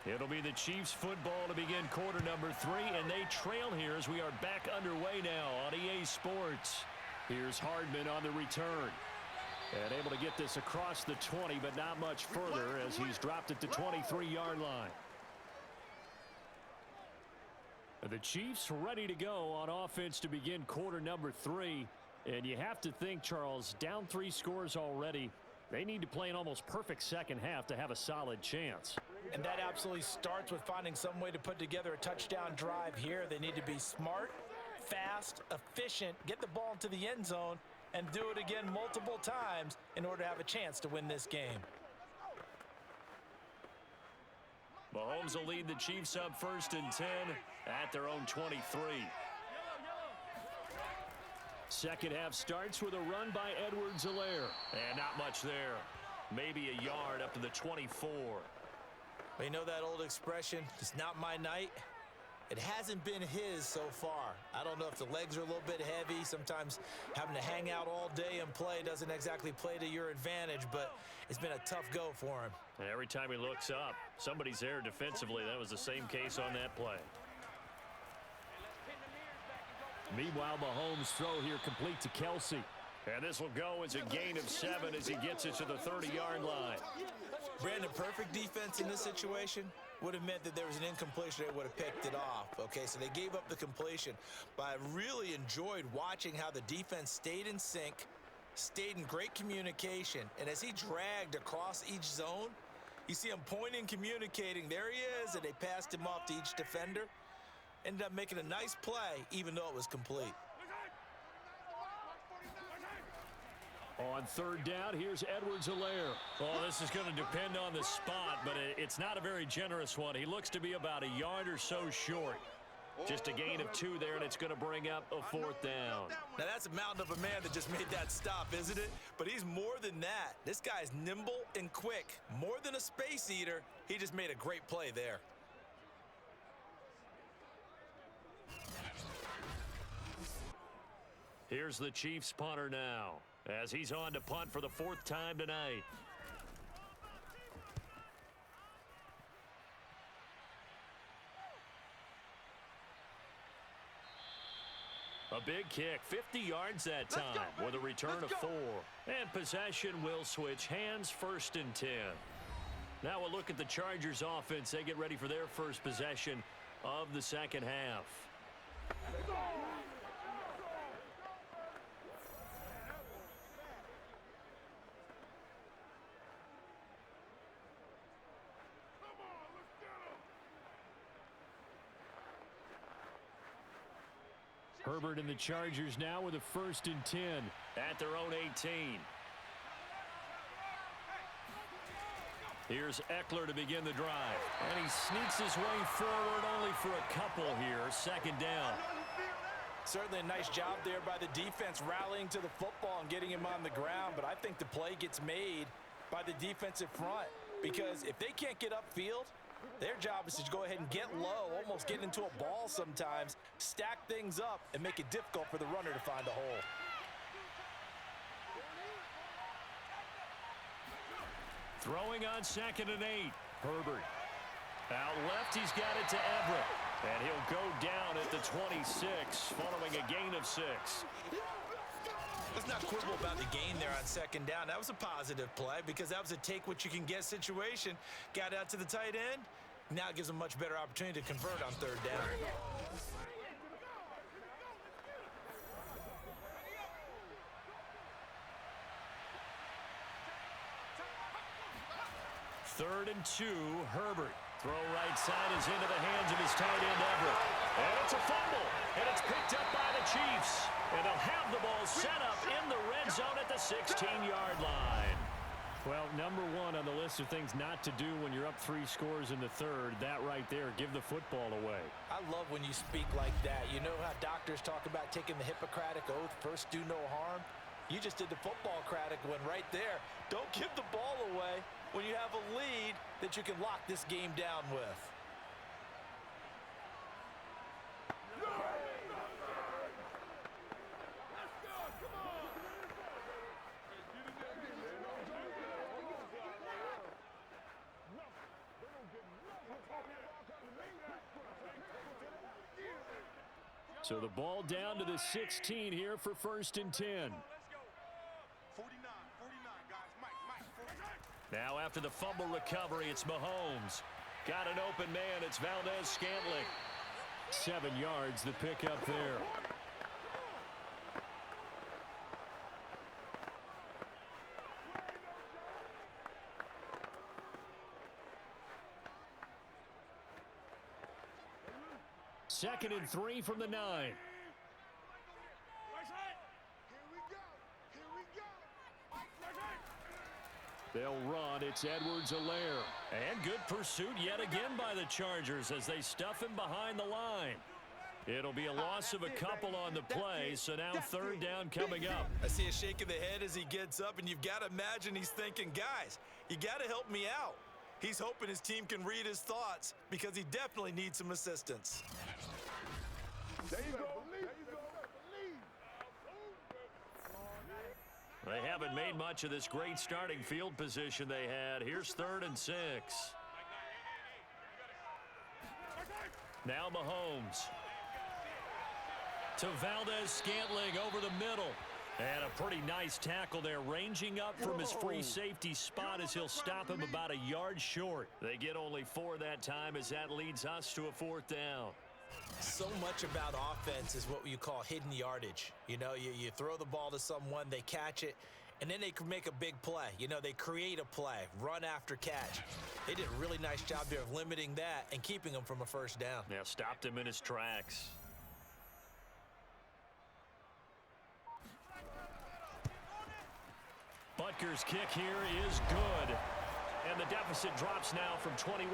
It'll be the Chiefs football to begin quarter number 3, and they trail here as we are back underway now on EA Sports. Here's Hardman on the return. And able to get this across the 20, but not much further as he's dropped at the 23-yard line. The Chiefs ready to go on offense to begin quarter number 3. And you have to think, Charles, down 3 scores already. They need to play an almost perfect second half to have a solid chance. And that absolutely starts with finding some way to put together a touchdown drive here. They need to be smart, fast, efficient, get the ball into the end zone, and do it again multiple times in order to have a chance to win this game. Mahomes will lead the Chiefs up 1st and 10 at their own 23. Second half starts with a run by Edwards-Helaire. And not much there. Maybe a yard up to the 24. Well, you know that old expression, it's not my night? It hasn't been his so far. I don't know if the legs are a little bit heavy. Sometimes having to hang out all day and play doesn't exactly play to your advantage, but it's been a tough go for him. And every time he looks up, somebody's there defensively. That was the same case on that play. Meanwhile, Mahomes' throw here complete to Kelsey. And this will go as a gain of 7 as he gets it to the 30-yard line. Brandon, perfect defense in this situation would have meant that there was an incompletion. They would have picked it off. Okay, so they gave up the completion. But I really enjoyed watching how the defense stayed in sync, stayed in great communication. And as he dragged across each zone, you see him pointing, communicating. There he is, and they passed him off to each defender. Ended up making a nice play, even though it was complete. On 3rd down, here's Edwards-Helaire. Oh, this is going to depend on the spot, but it's not a very generous one. He looks to be about a yard or so short. Just a gain of 2 there, and it's going to bring up a 4th down. Now, that's a mountain of a man that just made that stop, isn't it? But he's more than that. This guy's nimble and quick. More than a space eater, he just made a great play there. Here's the Chiefs punter now, as he's on to punt for the 4th time tonight. A big kick, 50 yards that time, with a return of 4. And possession will switch hands, 1st and 10. Now we'll look at the Chargers offense. They get ready for their first possession of the second half. Herbert and the Chargers now with a 1st and 10 at their own 18. Here's Eckler to begin the drive. And he sneaks his way forward only for a couple here. 2nd down. Certainly a nice job there by the defense rallying to the football and getting him on the ground. But I think the play gets made by the defensive front. Because if they can't get upfield, their job is to go ahead and get low, almost get into a ball sometimes, stack things up, and make it difficult for the runner to find a hole. Throwing on 2nd and 8. Herbert. Out left, he's got it to Everett. And he'll go down at the 26, following a gain of 6. Let's not quibble about the gain there on 2nd down. That was a positive play because that was a take-what-you-can-get situation. Got out to the tight end. Now it gives them a much better opportunity to convert on 3rd down. Third and 2, Herbert. Throw right side is into the hands of his tight end, Everett. And it's a fumble, and it's picked up by the Chiefs. And they'll have the ball set up in the red zone at the 16-yard line. Well, number 1 on the list of things not to do when you're up 3 scores in the 3rd. That right there, give the football away. I love when you speak like that. You know how doctors talk about taking the Hippocratic Oath, first do no harm? You just did the football-cratic one right there. Don't give the ball away when you have a lead that you can lock this game down with. So the ball down to the 16 here for 1st and 10. 49, guys. Mike, 49. Now after the fumble recovery, it's Mahomes. Got an open man. It's Valdez-Scantling. 7 yards the pickup there. Second and 3 from the 9. They'll run. It's Edwards-Helaire. And good pursuit yet again by the Chargers as they stuff him behind the line. It'll be a loss of a couple on the play, so now third down coming up. I see a shake of the head as he gets up, and you've got to imagine he's thinking, guys, you got to help me out. He's hoping his team can read his thoughts because he definitely needs some assistance. There you go. They haven't made much of this great starting field position they had. Here's 3rd and 6. Now Mahomes. To Valdez-Scantling over the middle. And a pretty nice tackle there, ranging up from his free safety spot as he'll stop him about a yard short. They get only 4 that time as that leads us to a 4th down. So much about offense is what you call hidden yardage. You know, you throw the ball to someone, they catch it, and then they can make a big play. You know, they create a play, run after catch. They did a really nice job there of limiting that and keeping him from a first down. Now stopped him in his tracks. Butker's kick here is good. And the deficit drops now from 21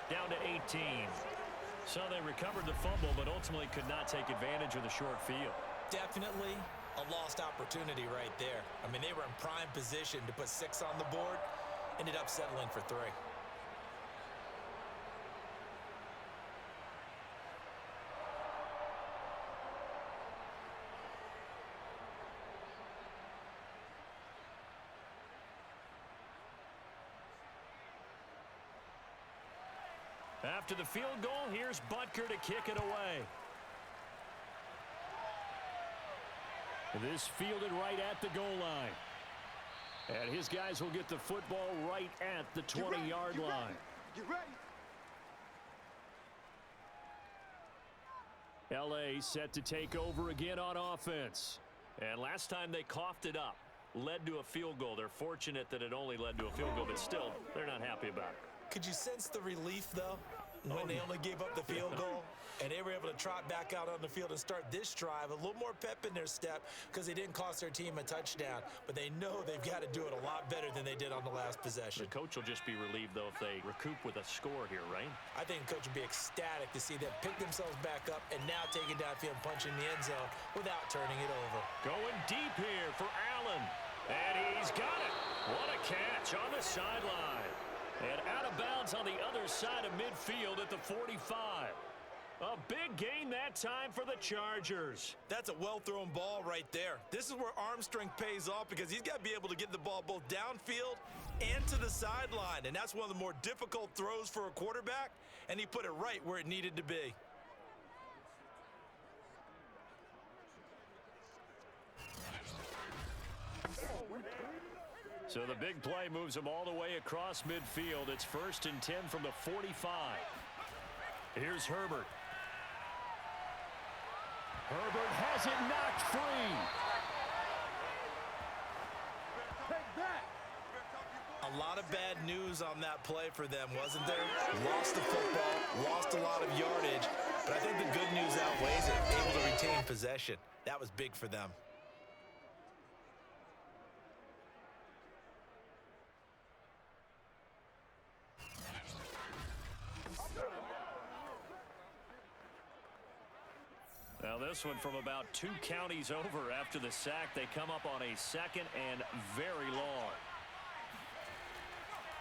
down to 18. So they recovered the fumble, but ultimately could not take advantage of the short field. Definitely a lost opportunity right there. I mean, they were in prime position to put 6 on the board, ended up settling for 3. After the field goal, here's Butker to kick it away. This fielded right at the goal line. And his guys will get the football right at the 20-yard line. Get ready. LA set to take over again on offense. And last time they coughed it up, led to a field goal. They're fortunate that it only led to a field goal, but still, they're not happy about it. Could you sense the relief, though, when they only gave up the field goal and they were able to trot back out on the field and start this drive? A little more pep in their step because they didn't cost their team a touchdown, but they know they've got to do it a lot better than they did on the last possession. The coach will just be relieved, though, if they recoup with a score here, right? I think the coach would be ecstatic to see them pick themselves back up and now take it downfield and punch in the end zone without turning it over. Going deep here for Allen. And he's got it. What a catch on the sideline. And out of bounds on the other side of midfield at the 45. A big gain that time for the Chargers. That's a well-thrown ball right there. This is where arm strength pays off because he's got to be able to get the ball both downfield and to the sideline. And that's one of the more difficult throws for a quarterback, and he put it right where it needed to be. So the big play moves him all the way across midfield. It's 1st and 10 from the 45. Here's Herbert. Herbert has it knocked free. A lot of bad news on that play for them, wasn't there? Lost the football, lost a lot of yardage, but I think the good news outweighs it. Able to retain possession. That was big for them. Now this one from about 2 counties over after the sack. They come up on a 2nd and very long.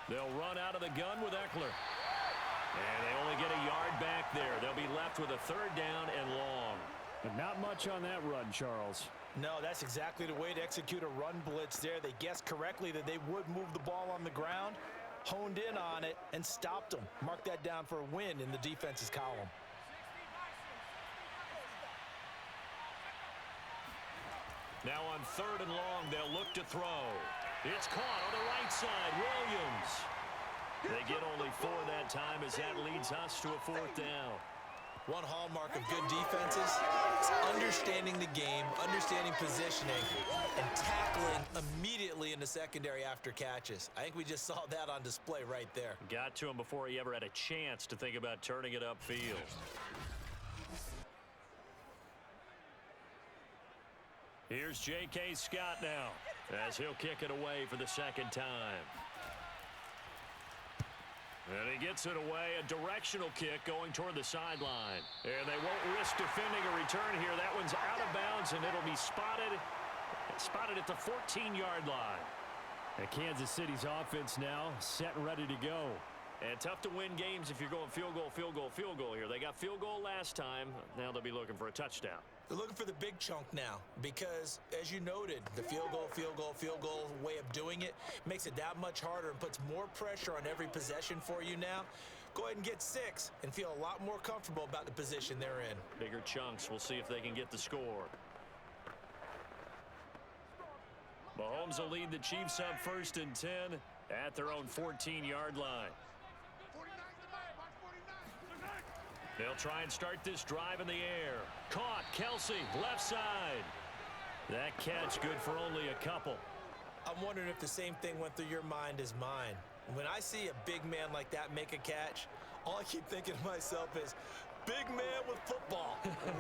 They'll run out of the gun with Eckler. And they only get a yard back there. They'll be left with a 3rd down and long. But not much on that run, Charles. No, that's exactly the way to execute a run blitz there. They guessed correctly that they would move the ball on the ground, honed in on it, and stopped them. Mark that down for a win in the defense's column. Now on 3rd and long, they'll look to throw. It's caught on the right side. Williams. They get only 4 that time as that leads us to a 4th down. One hallmark of good defenses is understanding the game, understanding positioning, and tackling immediately in the secondary after catches. I think we just saw that on display right there. Got to him before he ever had a chance to think about turning it upfield. Here's J.K. Scott now as he'll kick it away for the second time. And he gets it away, a directional kick going toward the sideline. And they won't risk defending a return here. That one's out of bounds, and it'll be spotted at the 14-yard line. And Kansas City's offense now set and ready to go. And tough to win games if you're going field goal, field goal, field goal here. They got field goal last time. Now they'll be looking for a touchdown. They're looking for the big chunk now because, as you noted, the field goal way of doing it makes it that much harder and puts more pressure on every possession for you now. Go ahead and get 6 and feel a lot more comfortable about the position they're in. Bigger chunks. We'll see if they can get the score. Mahomes will lead the Chiefs up 1st and 10 at their own 14-yard line. They'll try and start this drive in the air. Caught, Kelsey, left side. That catch good for only a couple. I'm wondering if the same thing went through your mind as mine. When I see a big man like that make a catch, all I keep thinking to myself is, big man with football.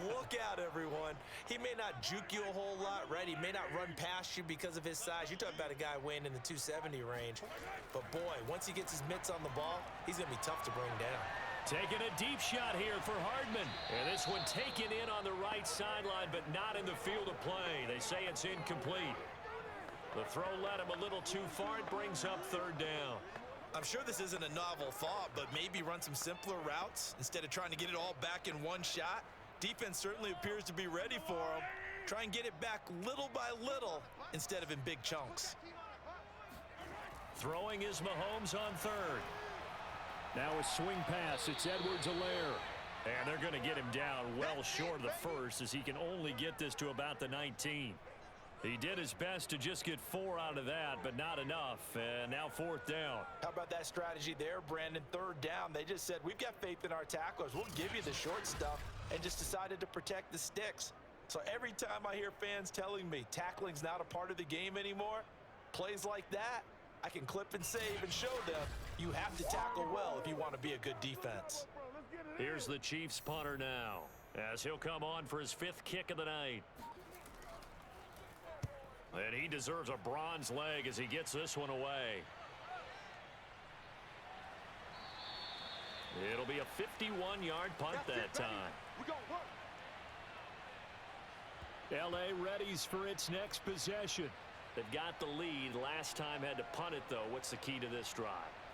Look out, everyone. He may not juke you a whole lot, right? He may not run past you because of his size. You're talking about a guy weighing in the 270 range. But, boy, once he gets his mitts on the ball, he's going to be tough to bring down. Taking a deep shot here for Hardman. And this one taken in on the right sideline, but not in the field of play. They say it's incomplete. The throw led him a little too far. It brings up 3rd down. I'm sure this isn't a novel thought, but maybe run some simpler routes instead of trying to get it all back in one shot. Defense certainly appears to be ready for him. Try and get it back little by little instead of in big chunks. Throwing is Mahomes on 3rd. Now a swing pass. It's Edwards-Helaire. And they're going to get him down well short of the first as he can only get this to about the 19. He did his best to just get 4 out of that, but not enough. And now 4th down. How about that strategy there, Brandon? 3rd down. They just said, we've got faith in our tacklers. We'll give you the short stuff, and just decided to protect the sticks. So every time I hear fans telling me tackling's not a part of the game anymore, plays like that, I can clip and save and show them you have to tackle well if you want to be a good defense. Here's the Chiefs punter now as he'll come on for his 5th kick of the night. And he deserves a bronze leg as he gets this one away. It'll be a 51-yard punt that time. L.A. readies for its next possession. They've got the lead. Last time had to punt it, though. What's the key to this drive?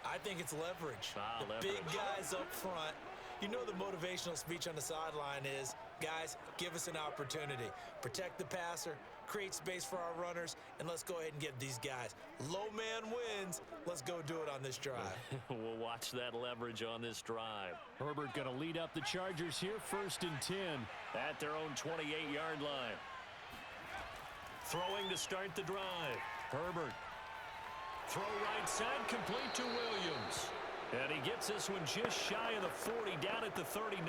I think it's leverage. The leverage. Big guys up front. You know the motivational speech on the sideline is, guys, give us an opportunity. Protect the passer, create space for our runners, and let's go ahead and get these guys. Low man wins. Let's go do it on this drive. We'll watch that leverage on this drive. Herbert going to lead up the Chargers here, 1st and 10. At their own 28-yard line. Throwing to start the drive. Herbert. Throw right side, complete to Williams. And he gets this one just shy of the 40, down at the 39.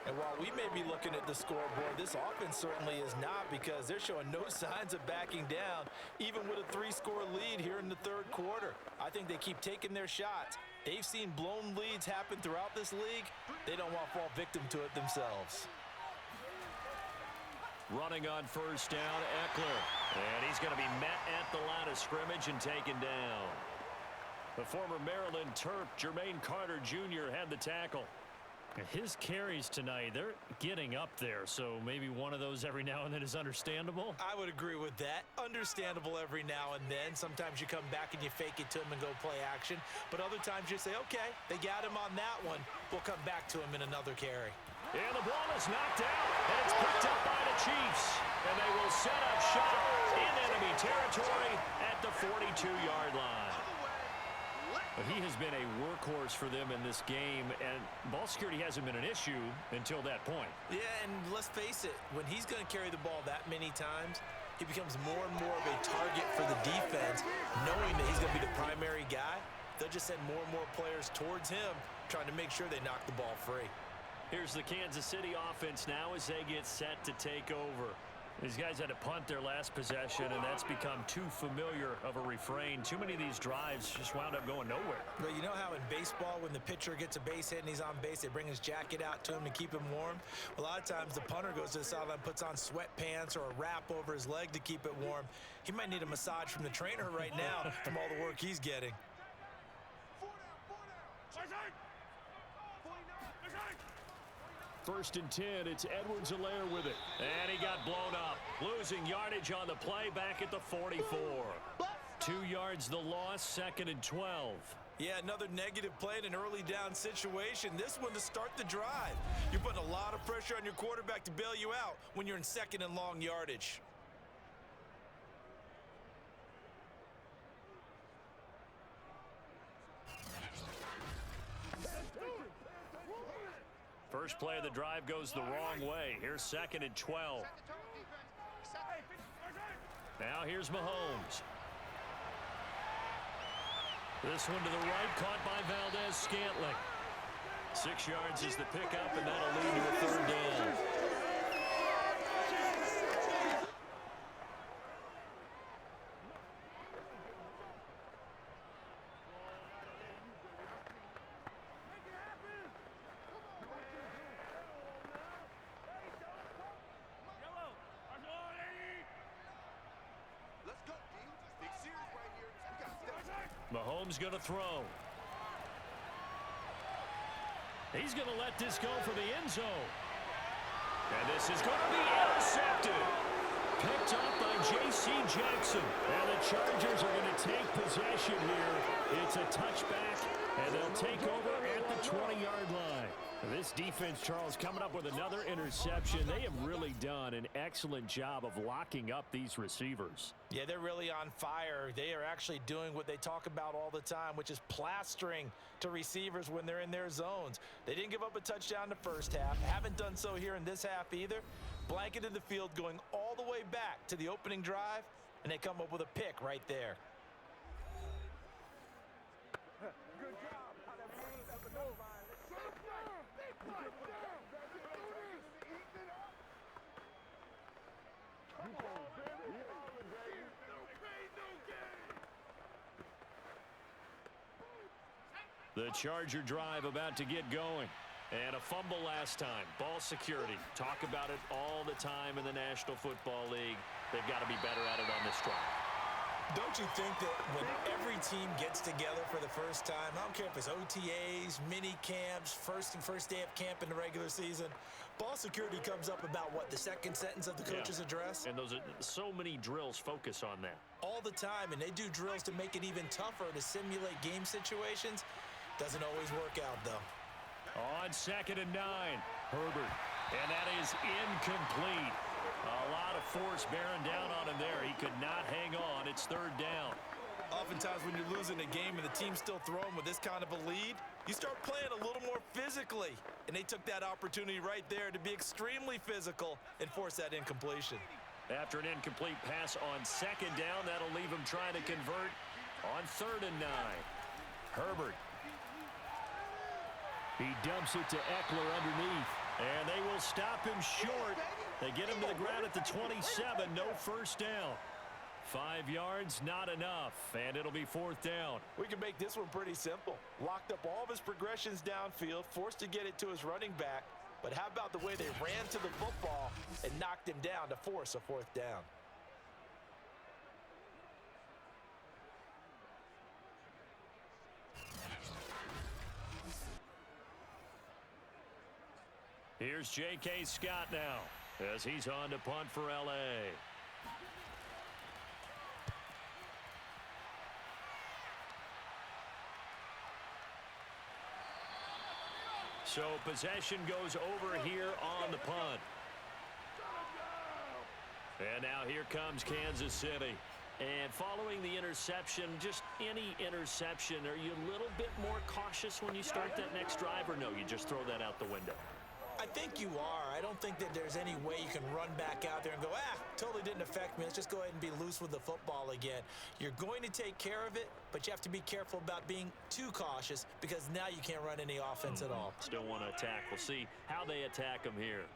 And while we may be looking at the scoreboard, this offense certainly is not, because they're showing no signs of backing down, even with a 3-score lead here in the 3rd quarter. I think they keep taking their shots. They've seen blown leads happen throughout this league. They don't want to fall victim to it themselves. Running on 1st down, Eckler. And he's going to be met at the line of scrimmage and taken down. The former Maryland Terp, Jermaine Carter Jr., had the tackle. His carries tonight, they're getting up there, so maybe one of those every now and then is understandable. I would agree with that. Understandable every now and then. Sometimes you come back and you fake it to him and go play action. But other times you say, okay, they got him on that one. We'll come back to him in another carry. And the ball is knocked out, and it's picked up by the Chiefs. And they will set up shop in enemy territory at the 42-yard line. He has been a workhorse for them in this game, and ball security hasn't been an issue until that point. Yeah, and let's face it, when he's going to carry the ball that many times, he becomes more and more of a target for the defense, knowing that he's going to be the primary guy. They'll just send more and more players towards him, trying to make sure they knock the ball free. Here's the Kansas City offense now as they get set to take over. These guys had to punt their last possession, and that's become too familiar of a refrain. Too many of these drives just wound up going nowhere. But you know how in baseball, when the pitcher gets a base hit and he's on base, they bring his jacket out to him to keep him warm? A lot of times the punter goes to the sideline, puts on sweatpants or a wrap over his leg to keep it warm. He might need a massage from the trainer right now from all the work he's getting. First and 10, it's Edwards-Helaire with it. And he got blown up. Losing yardage on the play back at the 44. 2 yards the loss, 2nd and 12. Yeah, another negative play in an early down situation. This one to start the drive. You're putting a lot of pressure on your quarterback to bail you out when you're in 2nd and long yardage. First play of the drive goes the wrong way. Here's 2nd and 12. Now here's Mahomes. This one to the right, caught by Valdez-Scantling. 6 yards is the pickup, and that'll lead to a 3rd down. Mahomes going to throw. He's going to let this go for the end zone. And this is going to be intercepted. Picked up by J.C. Jackson. And the Chargers are going to take possession here. It's a touchback, and they'll take over at the 20-yard line. This defense, Charles, coming up with another interception. They have really done an excellent job of locking up these receivers. Yeah, they're really on fire. They are actually doing what they talk about all the time, which is plastering to receivers when they're in their zones. They didn't give up a touchdown the first half. Haven't done so here in this half either. Blanketed the field going all the way back to the opening drive, and they come up with a pick right there. Good job. How that means up and over. The Charger drive about to get going. And a fumble last time. Ball security. Talk about it all the time in the National Football League. They've got to be better at it on this drive. Don't you think that when every team gets together for the first time, I don't care if it's OTAs, mini camps, first day of camp in the regular season, ball security comes up about what, the second sentence of the coach's address? And those are so many drills focus on that. All the time, and they do drills to make it even tougher to simulate game situations. Doesn't always work out, though. On 2nd and 9, Herbert. And that is incomplete. A lot of force bearing down on him there. He could not hang on. It's 3rd down. Oftentimes when you're losing a game and the team's still throwing with this kind of a lead, you start playing a little more physically. And they took that opportunity right there to be extremely physical and force that incompletion. After an incomplete pass on 2nd down, that'll leave him trying to convert on 3rd and 9. Herbert. He dumps it to Eckler underneath. And they will stop him short. They get him to the ground at the 27. No first down. 5 yards, not enough. And it'll be 4th down. We can make this one pretty simple. Locked up all of his progressions downfield, forced to get it to his running back. But how about the way they ran to the football and knocked him down to force a 4th down? Here's J.K. Scott now as he's on to punt for L.A. So possession goes over here on the punt. And now here comes Kansas City. And following the interception, just any interception, are you a little bit more cautious when you start that next drive, or no, you just throw that out the window? I think think you are. I don't think that there's any way you can run back out there and go, totally didn't affect me. Let's just go ahead and be loose with the football again. You're going to take care of it, but you have to be careful about being too cautious because now you can't run any offense at all. Still want to attack. We'll see how they attack him here.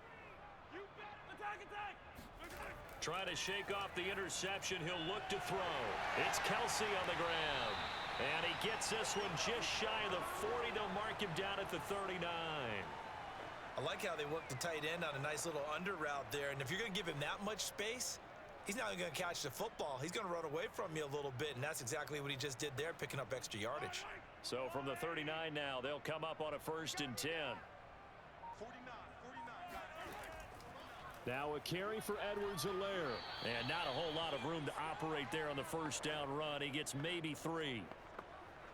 Trying to shake off the interception. He'll look to throw. It's Kelsey on the ground. And he gets this one just shy of the 40. They'll mark him down at the 39. I like how they work the tight end on a nice little under route there. And if you're going to give him that much space, he's not going to catch the football. He's going to run away from you a little bit, and that's exactly what he just did there, picking up extra yardage. So from the 39 now, they'll come up on a 1st and 10. 49. Now a carry for Edwards-Helaire. And not a whole lot of room to operate there on the 1st down run. He gets maybe 3.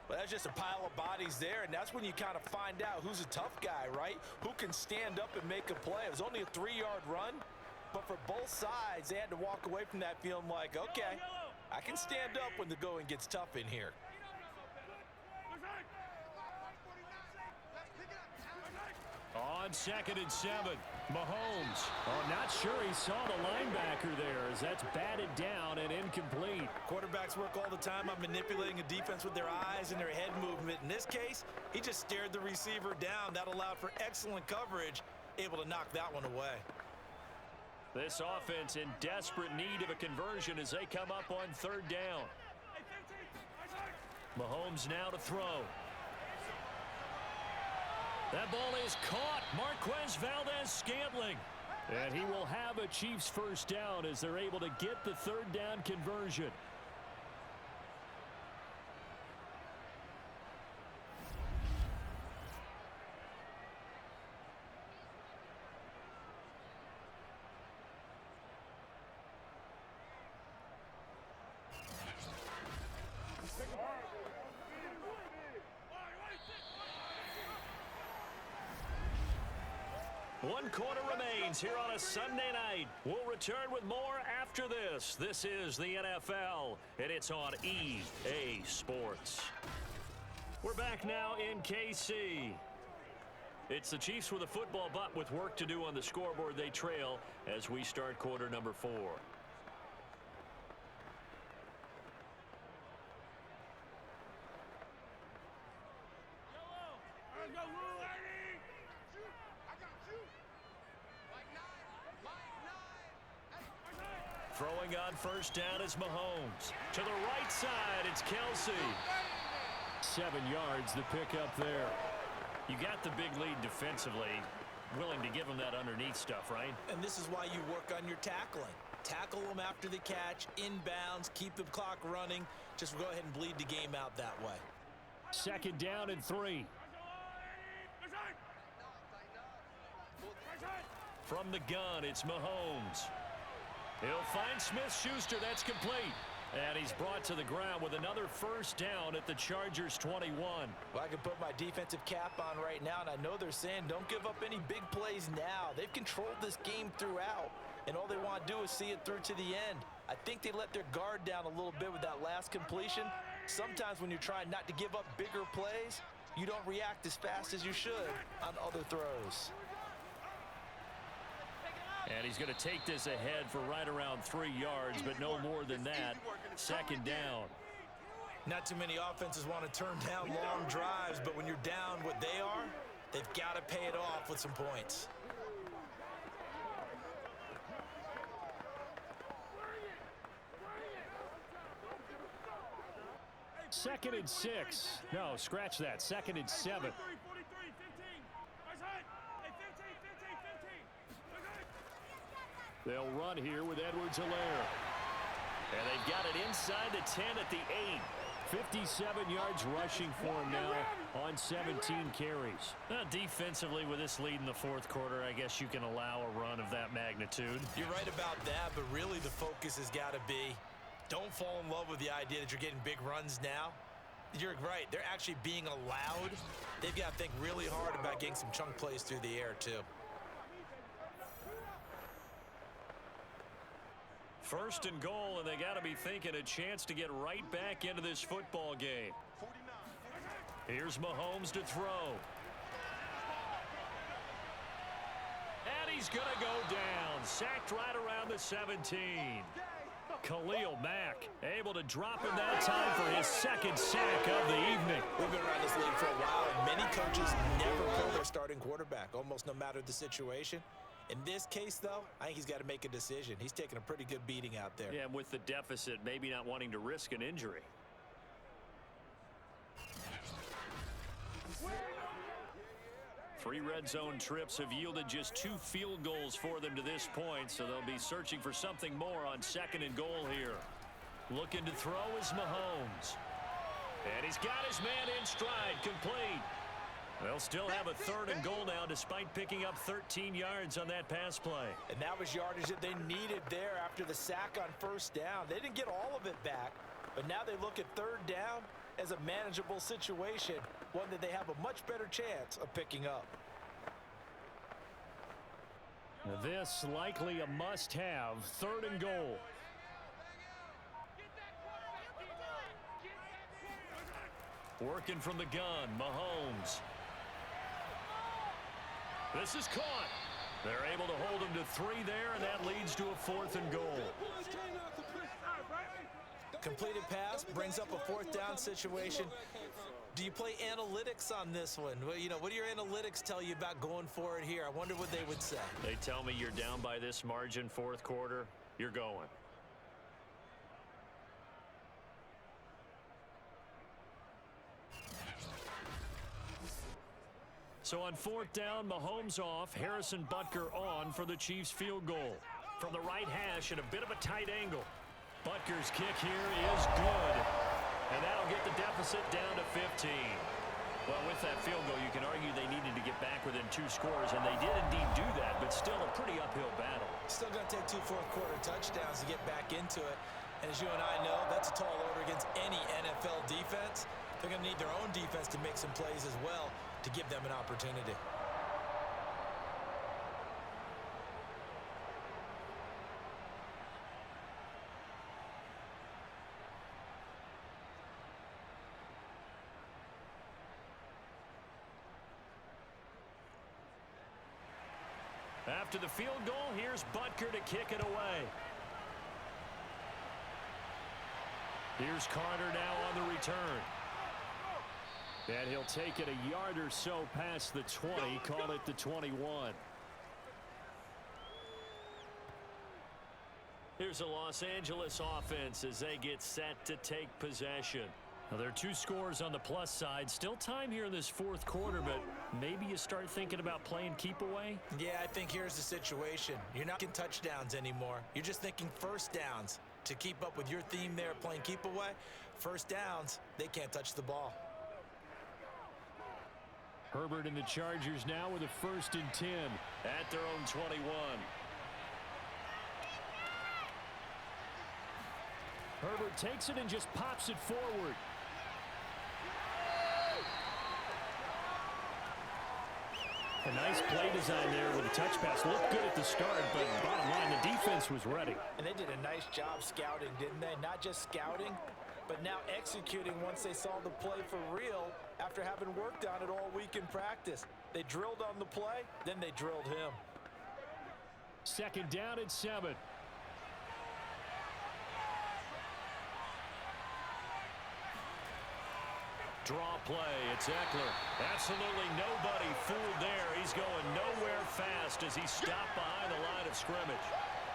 Well, that's just a pile of bodies there, and that's when you kind of find out who's a tough guy, right? Who can stand up and make a play. It was only a 3-yard run, but for both sides, they had to walk away from that feeling like, okay, I can stand up when the going gets tough in here. On 2nd and 7, Mahomes. Oh, not sure he saw the linebacker there as that's batted down and incomplete. Quarterbacks work all the time on manipulating a defense with their eyes and their head movement. In this case, he just stared the receiver down. That allowed for excellent coverage, able to knock that one away. This offense in desperate need of a conversion as they come up on 3rd down. Mahomes now to throw. That ball is caught. Marquez Valdez-Scantling. And he will have a Chiefs 1st down as they're able to get the 3rd down conversion. One quarter remains here on a Sunday night. We'll return with more after this. This is the NFL, and it's on EA Sports. We're back now in KC. It's the Chiefs with a football, but with work to do on the scoreboard, they trail as we start quarter number 4. Throwing on 1st down is Mahomes. To the right side, it's Kelsey. 7 yards the pickup there. You got the big lead defensively. Willing to give them that underneath stuff, right? And this is why you work on your tackling. Tackle them after the catch, inbounds, keep the clock running. Just go ahead and bleed the game out that way. 2nd down and 3. From the gun, it's Mahomes. He'll find Smith-Schuster. That's complete. And he's brought to the ground with another 1st down at the Chargers 21. Well, I can put my defensive cap on right now, and I know they're saying don't give up any big plays now. They've controlled this game throughout, and all they want to do is see it through to the end. I think they let their guard down a little bit with that last completion. Sometimes when you're trying not to give up bigger plays, you don't react as fast as you should on other throws. And he's going to take this ahead for right around 3 yards, but no more than that. 2nd down. Not too many offenses want to turn down long drives, but when you're down what they are, they've got to pay it off with some points. Second and 6. No, scratch that. 2nd and 7. They'll run here with Edwards-Helaire. And they've got it inside the 10 at the 8. 57 yards rushing for him now on 17 carries. Defensively, with this lead in the 4th quarter, I guess you can allow a run of that magnitude. You're right about that, but really the focus has got to be don't fall in love with the idea that you're getting big runs now. You're right. They're actually being allowed. They've got to think really hard about getting some chunk plays through the air, too. 1st and goal, and they got to be thinking a chance to get right back into this football game. Here's Mahomes to throw. he's going to go down. Sacked right around the 17. Khalil Mack able to drop in that time for his second sack of the evening. We've been around this league for a while, and many coaches never pull their starting quarterback, almost no matter the situation. In this case, though, I think he's got to make a decision. He's taking a pretty good beating out there. Yeah, and with the deficit, maybe not wanting to risk an injury. Three red zone trips have yielded just 2 field goals for them to this point, so they'll be searching for something more on 2nd and goal here. Looking to throw is Mahomes. And he's got his man in stride, complete. They'll still have a 3rd and goal now despite picking up 13 yards on that pass play. And that was yardage that they needed there after the sack on 1st down. They didn't get all of it back, but now they look at 3rd down as a manageable situation, one that they have a much better chance of picking up. This likely a must-have, 3rd and goal. Working from the gun, Mahomes. This is caught. They're able to hold him to 3 there, and that leads to a 4th and goal. Completed pass brings up a 4th down situation. Do you play analytics on this one? Well, you know, what do your analytics tell you about going for it here? I wonder what they would say. They tell me you're down by this margin 4th quarter, you're going. So on 4th down, Mahomes off, Harrison Butker on for the Chiefs field goal. From the right hash at a bit of a tight angle. Butker's kick here is good. And that'll get the deficit down to 15. Well, with that field goal, you can argue they needed to get back within 2 scores, and they did indeed do that, but still a pretty uphill battle. Still going to take 2 fourth-quarter touchdowns to get back into it. And as you and I know, that's a tall order against any NFL defense. They're going to need their own defense to make some plays as well to give them an opportunity. After the field goal, here's Butker to kick it away. Here's Carter now on the return. And he'll take it a yard or so past the 20, call it the 21. Here's a Los Angeles offense as they get set to take possession. Now, there are 2 scores on the plus side. Still time here in this 4th quarter, but maybe you start thinking about playing keep away? Yeah, I think here's the situation. You're not getting touchdowns anymore. You're just thinking 1st downs. To keep up with your theme there playing keep away, 1st downs, they can't touch the ball. Herbert and the Chargers now with a 1st and 10 at their own 21. Herbert takes it and just pops it forward. A nice play design there with a touch pass. Looked good at the start, but bottom line, the defense was ready. And they did a nice job scouting, didn't they? Not just scouting, but now executing once they saw the play for real after having worked on it all week in practice. They drilled on the play, then they drilled him. 2nd down at 7. Draw play, it's Eckler. Absolutely nobody fooled there. He's going nowhere fast as he stopped behind the line of scrimmage.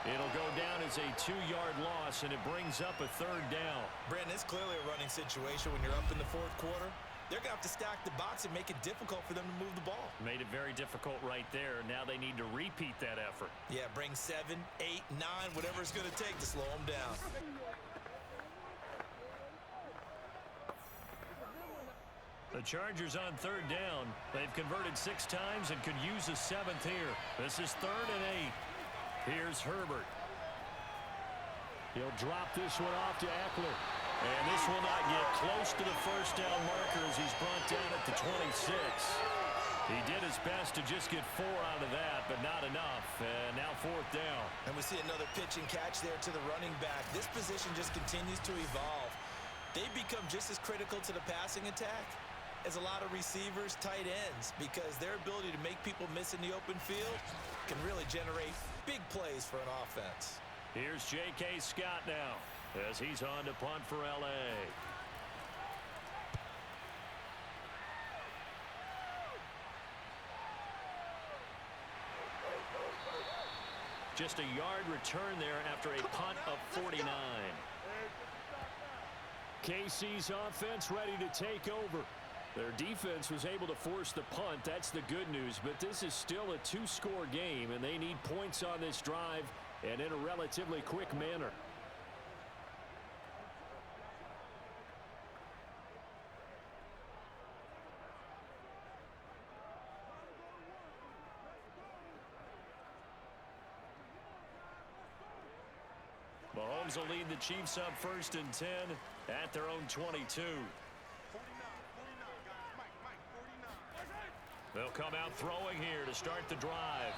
It'll go down as a 2-yard loss, and it brings up a 3rd down. Brandon, it's clearly a running situation when you're up in the 4th quarter. They're going to have to stack the box and make it difficult for them to move the ball. Made it very difficult right there. Now they need to repeat that effort. Yeah, bring 7, 8, 9, whatever it's going to take to slow them down. The Chargers on 3rd down. They've converted 6 times and could use a 7th here. This is 3rd and 8. Here's Herbert. He'll drop this one off to Eckler. And this will not get close to the 1st down marker as he's brought down at the 26. He did his best to just get 4 out of that, but not enough. And now 4th down. And we see another pitch and catch there to the running back. This position just continues to evolve. They become just as critical to the passing attack is a lot of receivers, tight ends, because their ability to make people miss in the open field can really generate big plays for an offense. Here's J.K. Scott now as he's on to punt for L.A. Just a yard return there after a punt of 49. KC's offense ready to take over. Their defense was able to force the punt. That's the good news. But this is still a two-score game, and they need points on this drive and in a relatively quick manner. Mahomes will lead the Chiefs up 1st and 10 at their own 22. They'll come out throwing here to start the drive.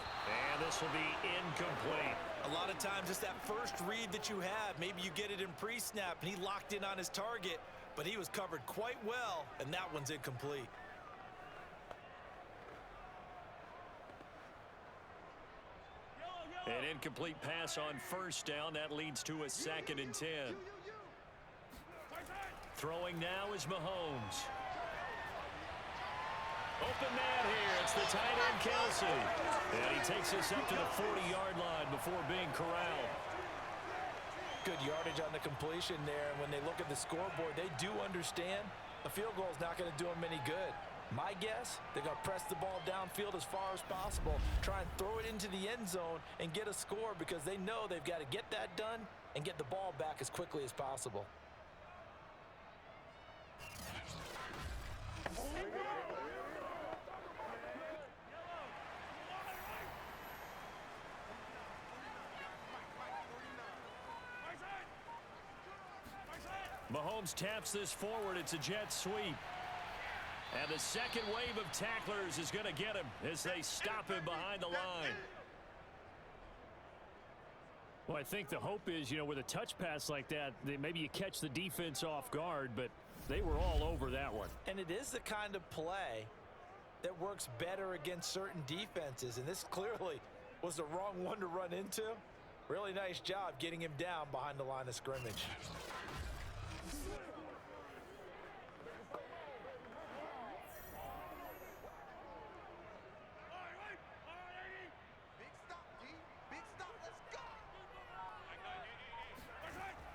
And this will be incomplete. A lot of times it's that first read that you have. Maybe you get it in pre-snap and he locked in on his target, but he was covered quite well, and that one's incomplete. An incomplete pass on 1st down. That leads to a 2nd and 10. Throwing now is Mahomes. Open man here. It's the tight end, Kelsey. And he takes us up to the 40-yard line before being corralled. Good yardage on the completion there. And when they look at the scoreboard, they do understand a field goal is not going to do them any good. My guess, they're going to press the ball downfield as far as possible, try and throw it into the end zone and get a score because they know they've got to get that done and get the ball back as quickly as possible. Mahomes taps this forward. It's a jet sweep. And the second wave of tacklers is going to get him as they stop him behind the line. Well, I think the hope is, with a touch pass like that, maybe you catch the defense off guard, but they were all over that one. And it is the kind of play that works better against certain defenses, and this clearly was the wrong one to run into. Really nice job getting him down behind the line of scrimmage.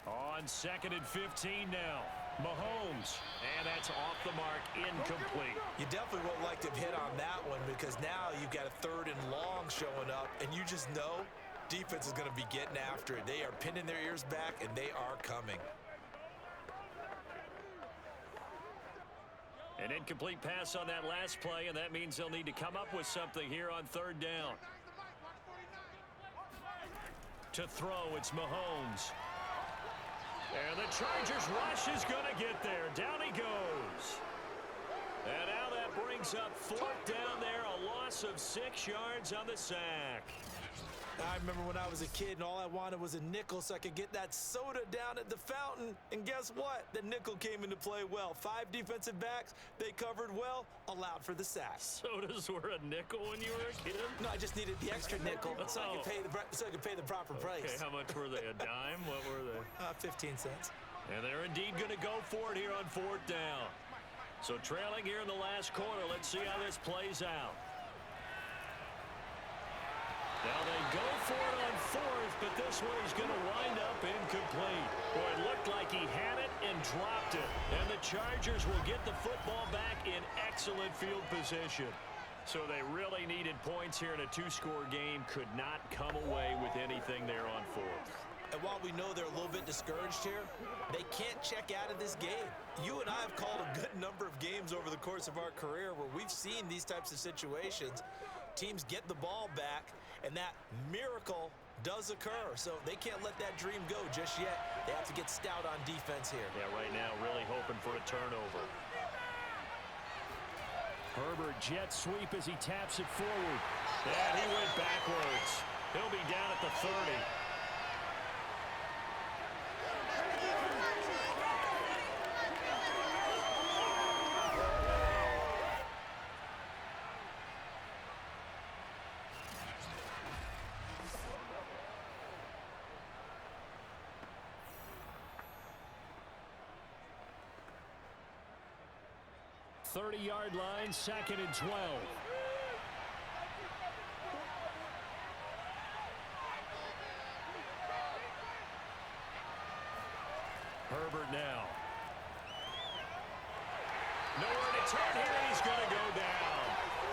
On 2nd and 15 now. Mahomes. And that's off the mark, incomplete. You definitely won't like to have hit on that one because now you've got a 3rd and long showing up, and you just know defense is going to be getting after it. They are pinning their ears back, and they are coming. An incomplete pass on that last play, and that means they'll need to come up with something here on 3rd down. To throw, it's Mahomes. And the Chargers rush is going to get there. Down he goes. And now that brings up 4th down there, a loss of 6 yards on the sack. I remember when I was a kid and all I wanted was a nickel so I could get that soda down at the fountain. And guess what? The nickel came into play well. 5 defensive backs, they covered well, allowed for the sack. Sodas were a nickel when you were a kid? No, I just needed the extra nickel so I could pay the proper price. Okay, how much were they? A dime? What were they? 15 cents. And they're indeed going to go for it here on 4th down. So trailing here in the last quarter, let's see how this plays out. Now they go for it on 4th, but this one is going to wind up incomplete. Boy, it looked like he had it and dropped it. And the Chargers will get the football back in excellent field position. So they really needed points here in a 2-score game. Could not come away with anything there on 4th. And while we know they're a little bit discouraged here, they can't check out of this game. You and I have called a good number of games over the course of our career where we've seen these types of situations. Teams get the ball back, and that miracle does occur. So they can't let that dream go just yet. They have to get stout on defense here. Yeah, right now really hoping for a turnover. Herbert jet sweep as he taps it forward. And he went backwards. He'll be down at the 30. 30-yard line, 2nd and 12. Herbert now. Nowhere to turn here, and he's going to go down.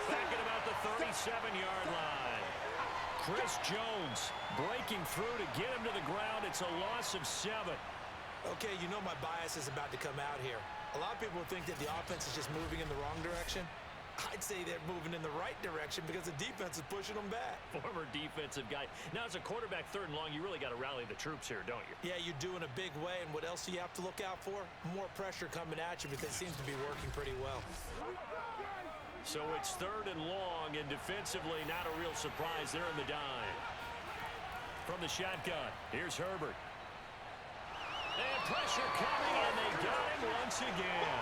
Back at about the 37-yard line. Chris Jones breaking through to get him to the ground. It's a loss of 7. Okay, you know my bias is about to come out here. A lot of people think that the offense is just moving in the wrong direction. I'd say they're moving in the right direction because the defense is pushing them back. Former defensive guy. Now, as a quarterback, 3rd and long, you really got to rally the troops here, don't you? Yeah, you do in a big way, and what else do you have to look out for? More pressure coming at you because it seems to be working pretty well. So it's 3rd and long, and defensively, not a real surprise. They're in the dime. From the shotgun, here's Herbert. And pressure coming, and they got him once again.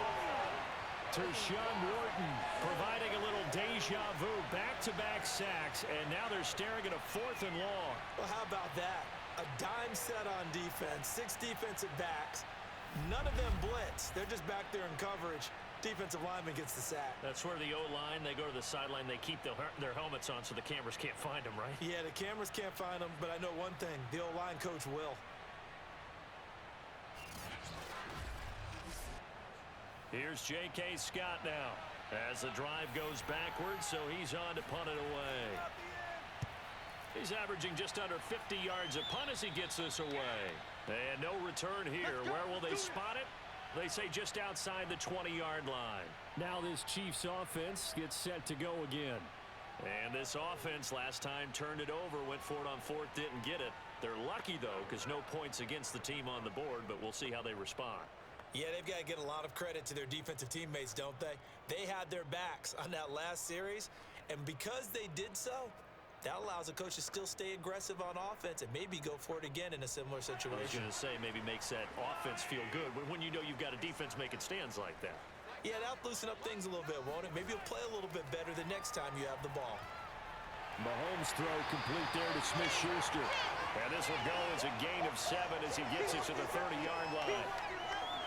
Tershawn Wharton providing a little deja vu, back-to-back sacks, and now they're staring at a 4th and long. Well, how about that? A dime set on defense, 6 defensive backs. None of them blitz. They're just back there in coverage. Defensive lineman gets the sack. That's where the O-line, they go to the sideline, they keep their helmets on so the cameras can't find them, right? Yeah, the cameras can't find them, but I know one thing. The O-line coach will. Here's J.K. Scott now as the drive goes backwards, so he's on to punt it away. He's averaging just under 50 yards a punt as he gets this away. And no return here. Where will they spot it? They say just outside the 20-yard line. Now this Chiefs offense gets set to go again. And this offense last time turned it over, went for it on 4th, didn't get it. They're lucky, though, because no points against the team on the board, but we'll see how they respond. Yeah, they've got to get a lot of credit to their defensive teammates, don't they? They had their backs on that last series, and because they did so, that allows a coach to still stay aggressive on offense and maybe go for it again in a similar situation. I was going to say, maybe makes that offense feel good when you know you've got a defense making stands like that. Yeah, that'll loosen up things a little bit, won't it? Maybe you'll play a little bit better the next time you have the ball. Mahomes' throw complete there to Smith-Schuster. And this will go as a gain of 7 as he gets it to the 30-yard line.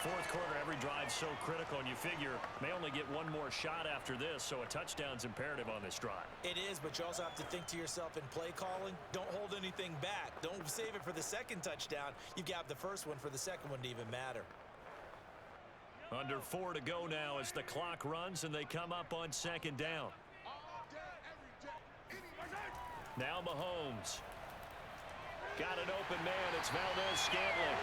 4th quarter, every drive so critical, and you figure may only get one more shot after this, so a touchdown's imperative on this drive. It is, but you also have to think to yourself in play calling, don't hold anything back. Don't save it for the 2nd touchdown. You've got the 1st one for the 2nd one to even matter. Under 4 to go now as the clock runs, and they come up on 2nd down. Now Mahomes. Got an open man. It's Valdez-Scantling.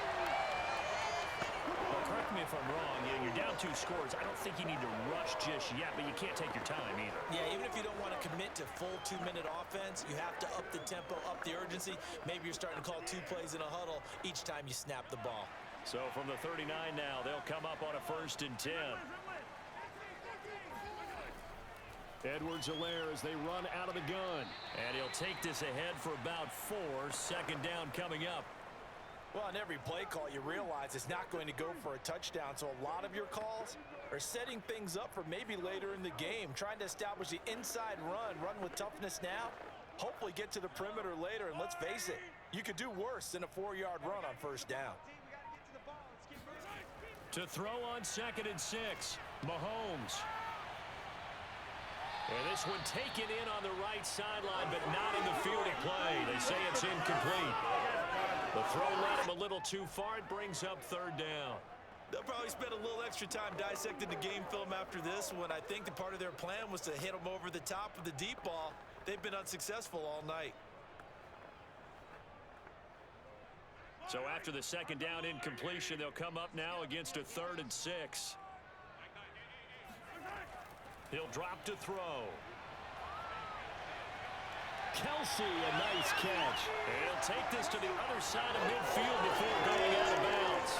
Well, correct me if I'm wrong. You're down 2 scores. I don't think you need to rush just yet, but you can't take your time either. Yeah, even if you don't want to commit to full 2-minute offense, you have to up the tempo, up the urgency. Maybe you're starting to call 2 plays in a huddle each time you snap the ball. So from the 39 now, they'll come up on a 1st and 10. Edwards-Helaire as they run out of the gun. And he'll take this ahead for about 4. 2nd down coming up. Well, on every play call, you realize it's not going to go for a touchdown, so a lot of your calls are setting things up for maybe later in the game, trying to establish the inside run with toughness now, hopefully get to the perimeter later, and let's face it, you could do worse than a 4-yard run on 1st down. To throw on 2nd and 6, Mahomes. And this one taken in on the right sideline, but not in the field of play. They say it's incomplete. The throw led him a little too far. It brings up 3rd down. They'll probably spend a little extra time dissecting the game film after this one. I think the part of their plan was to hit them over the top of the deep ball. They've been unsuccessful all night. So after the 2nd down incompletion, they'll come up now against a 3rd and 6. He'll drop to throw. Kelsey, a nice catch. He'll take this to the other side of midfield before going out of bounds.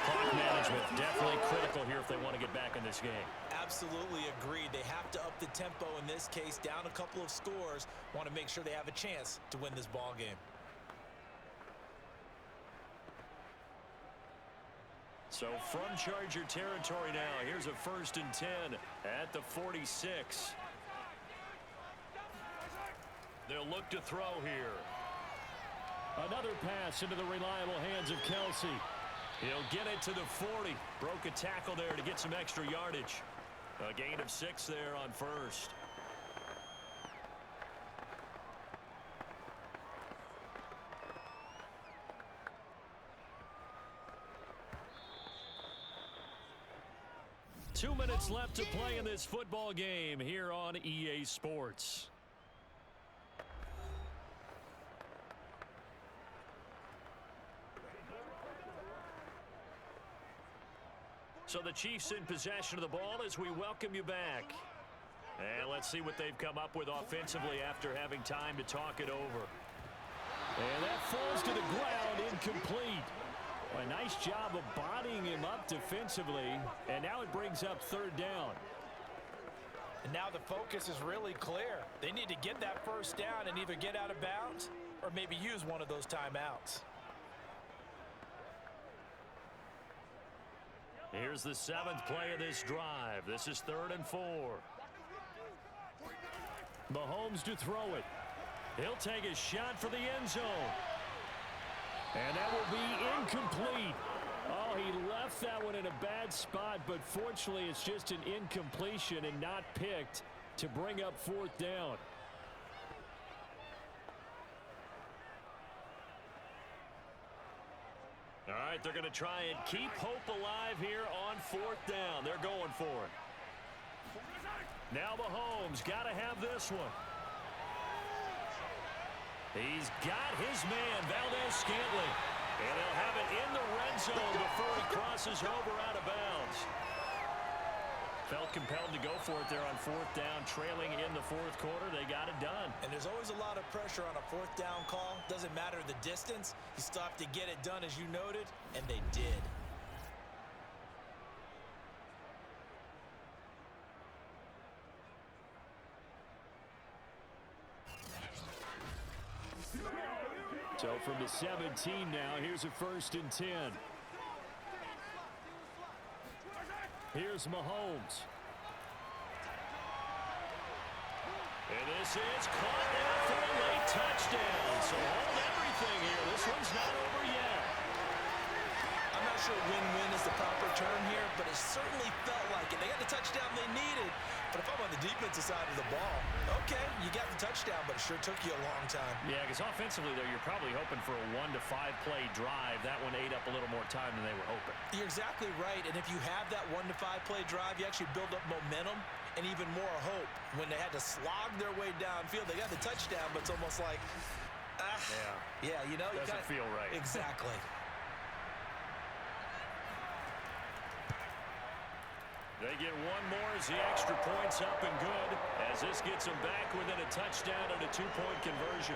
Clock management definitely critical here if they want to get back in this game. Absolutely agreed. They have to up the tempo in this case, down a couple of scores. Want to make sure they have a chance to win this ball game. So from Charger territory now, here's a 1st and 10 at the 46. They'll look to throw here. Another pass into the reliable hands of Kelsey. He'll get it to the 40. Broke a tackle there to get some extra yardage. A gain of 6 there on first. Two minutes left to play in this football game here on EA Sports. So the Chiefs in possession of the ball as we welcome you back. And let's see what they've come up with offensively after having time to talk it over. And that falls to the ground, incomplete. A nice job of bodying him up defensively, and now it brings up third down. And now the focus is really clear. They need to get that first down and either get out of bounds or maybe use one of those timeouts. Here's the 7th play of this drive. This is 3rd and 4. Mahomes to throw it. He'll take a shot for the end zone. And that will be incomplete. Oh, he left that one in a bad spot, but fortunately it's just an incompletion and not picked to bring up 4th down. All right, they're going to try and keep hope alive here on 4th down. They're going for it. Now Mahomes got to have this one. He's got his man, Valdez-Scantling. And he'll have it in the red zone before he crosses over out of bounds. Felt compelled to go for it there on 4th down, trailing in the 4th quarter. They got it done. And there's always a lot of pressure on a 4th down call. Doesn't matter the distance. You still have to get it done, as you noted, and they did. So from the 17 now, here's a 1st and 10. Here's Mahomes. And this is caught now for a late touchdown. So hold everything here. This one's not over yet. I'm not sure win-win is the proper term here, but it certainly felt like it. They got the touchdown they needed. But if I'm on the defensive side of the ball, okay, you got the touchdown, but it sure took you a long time. Yeah, because offensively, though, you're probably hoping for a 1 to 5 play drive. That one ate up a little more time than they were hoping. You're exactly right, and if you have that 1 to 5 play drive, you actually build up momentum and even more hope. When they had to slog their way downfield, they got the touchdown, but it's almost like, yeah, you know. Doesn't feel right. Exactly. They get one more as the extra point's up and good, as this gets them back within a touchdown and a 2-point conversion.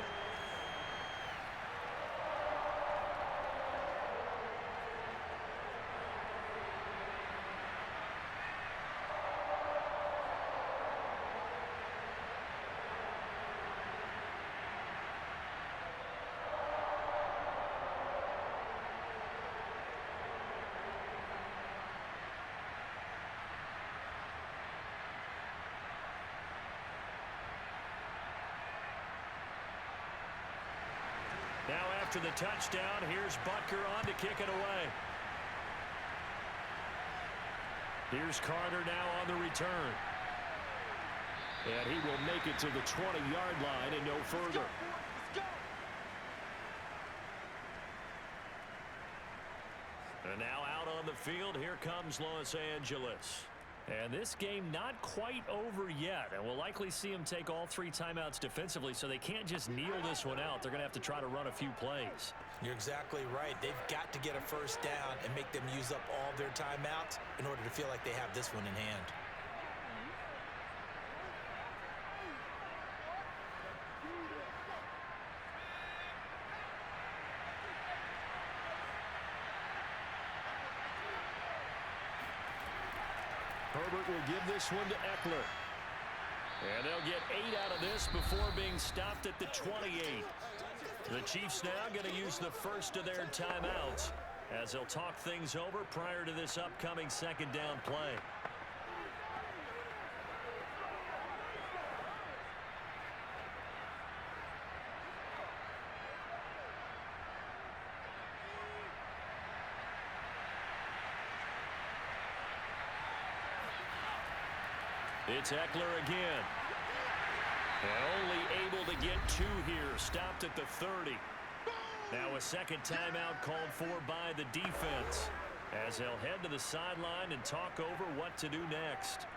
Now after the touchdown, here's Butker on to kick it away. Here's Carter now on the return. And he will make it to the 20-yard line and no further. And now out on the field, here comes Los Angeles. And this game not quite over yet. And we'll likely see them take all 3 timeouts defensively, so they can't just kneel this one out. They're going to have to try to run a few plays. You're exactly right. They've got to get a first down and make them use up all their timeouts in order to feel like they have this one in hand. Herbert will give this one to Eckler. And they'll get 8 out of this before being stopped at the 28. The Chiefs now going to use the first of their timeouts as they'll talk things over prior to this upcoming 2nd down play. It's Eckler again. And only able to get 2 here. Stopped at the 30. Now a second timeout called for by the defense, as they'll head to the sideline and talk over what to do next.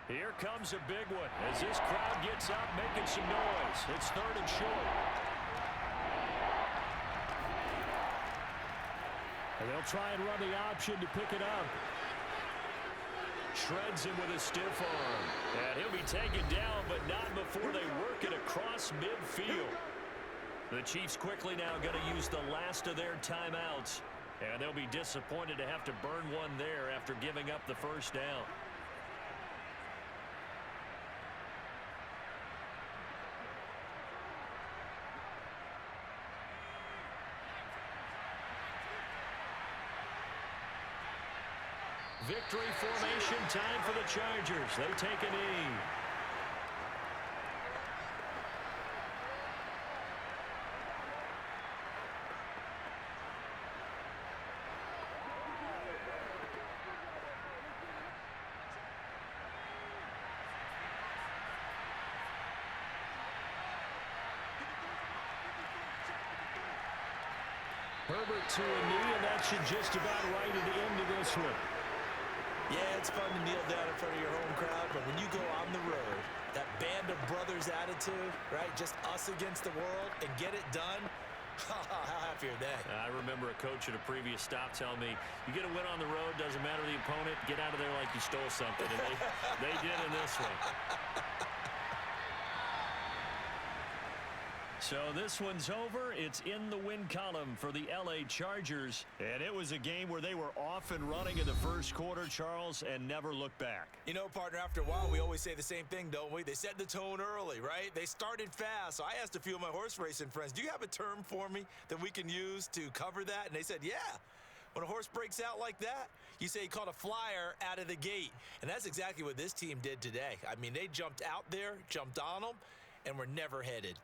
Here comes a big one as this crowd gets up making some noise. It's 3rd and short. And they'll try and run the option to pick it up. Shreds him with a stiff arm. And he'll be taken down, but not before they work it across midfield. The Chiefs quickly now going to use the last of their timeouts. And they'll be disappointed to have to burn one there after giving up the first down. Victory formation time for the Chargers. They take a knee. Herbert to a knee, and that should just about right at the end of this one. Yeah, it's fun to kneel down in front of your home crowd, but when you go on the road, that band of brothers attitude, right? Just us against the world and get it done. How happy are they? I remember a coach at a previous stop telling me, you get a win on the road, doesn't matter the opponent, get out of there like you stole something. And they did in this one. So this one's over. It's in the win column for the L.A. Chargers. And it was a game where they were off and running in the first quarter, Charles, and never looked back. You know, partner, after a while, we always say the same thing, don't we? They set the tone early, right? They started fast. So I asked a few of my horse racing friends, do you have a term for me that we can use to cover that? And they said, yeah. When a horse breaks out like that, you say he caught a flyer out of the gate. And that's exactly what this team did today. I mean, they jumped out there, jumped on them, and were never headed.